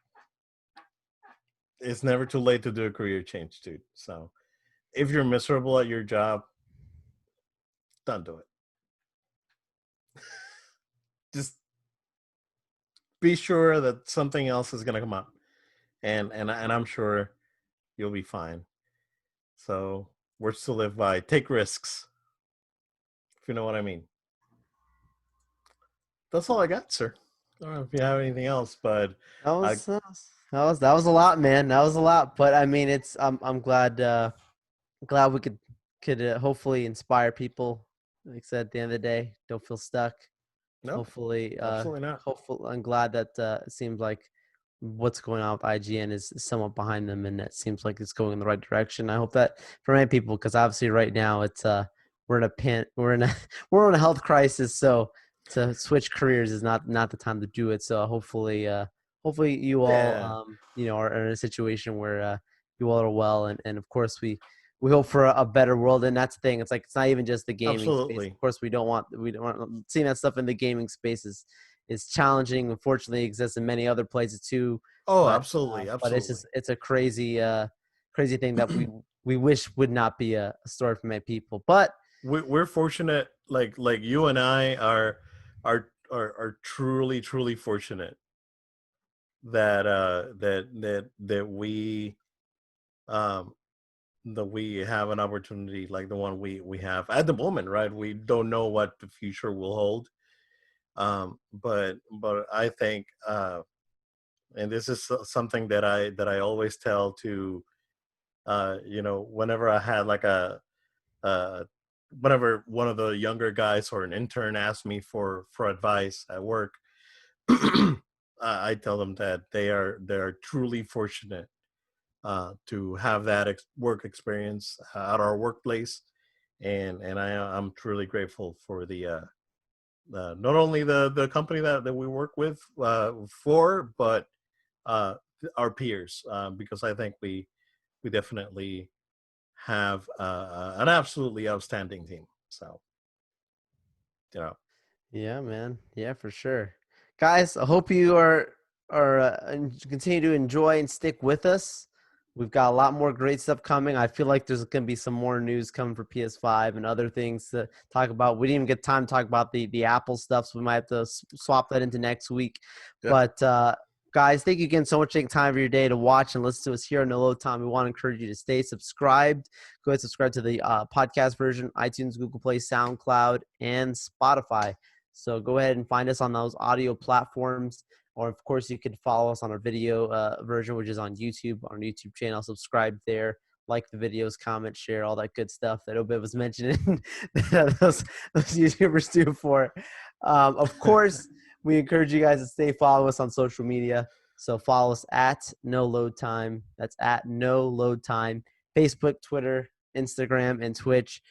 It's never too late to do a career change, dude. So if you're miserable at your job, don't do it. Just be sure that something else is gonna come up, and I'm sure you'll be fine. So words to live by: take risks, if you know what I mean. That's all I got, sir. I don't know if you have anything else, but That I was that was a lot, man. That was a lot, but I mean, it's I'm glad we could hopefully inspire people. Like I said, at the end of the day, don't feel stuck. no, Hopefully, absolutely not. I'm glad that it seems like what's going on with IGN is somewhat behind them, and it seems like it's going in the right direction. I hope that for many people, because obviously right now it's we're in a we're in a we're in a health crisis. So to switch careers is not the time to do it. So hopefully you all Yeah, are in a situation where you all are well, and of course we hope for a better world. And that's the thing. It's like it's not even just the gaming space. Of absolutely. course, we don't want seeing that stuff in the gaming space is challenging. Unfortunately, it exists in many other places too. Oh, But absolutely, but absolutely. it's a crazy thing that we wish would not be a story for many people. But We're fortunate, like you and I are truly fortunate that we um that we have an opportunity like the one we have at the moment, right? We don't know what the future will hold. But I think and this is something that I always tell to whenever I had like uh whenever one of the younger guys or an intern asks me for advice at work, I tell them that they're truly fortunate to have that work experience at our workplace, and I'm truly grateful for the not only the company that we work with but uh, our peers, because I think we definitely have an absolutely outstanding team. So you know, yeah, man. Yeah, for sure. Guys, I hope you are continue to enjoy and stick with us. We've got a lot more great stuff coming. I feel like there's going to be some more news coming for PS5 and other things to talk about. We didn't even get time to talk about the Apple stuff, so we might have to swap that into next week. yeah. But guys, thank you again so much for taking time of your day to watch and listen to us here on No Load Time. We want to encourage you to stay subscribed. Go ahead and subscribe to the podcast version, iTunes, Google Play, SoundCloud, and Spotify. So go ahead and find us on those audio platforms. Or, of course, you can follow us on our video version, which is on YouTube, on our YouTube channel. Subscribe there, like the videos, comment, share, all that good stuff that Obed was mentioning that those YouTubers do for. Of course, we encourage you guys to stay follow us on social media. So follow us at No Load Time. That's at No Load Time. Facebook, Twitter, Instagram, and Twitch.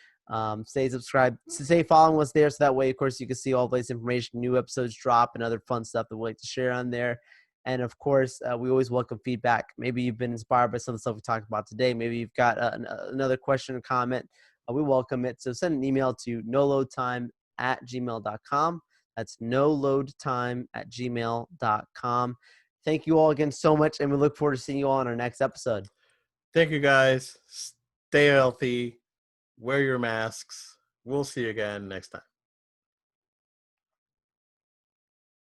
Stay subscribed, stay following us there, so that way, of course, you can see all this information, new episodes drop, and other fun stuff that we like to share on there. And of course, we always welcome feedback. Maybe you've been inspired by some of the stuff we talked about today. Maybe you've got another question or comment. We welcome it. So send an email to noloadtime@gmail.com. That's noloadtime@gmail.com. Thank you all again so much, and we look forward to seeing you all on our next episode. Thank you guys. Stay healthy. Wear your masks. We'll see you again next time.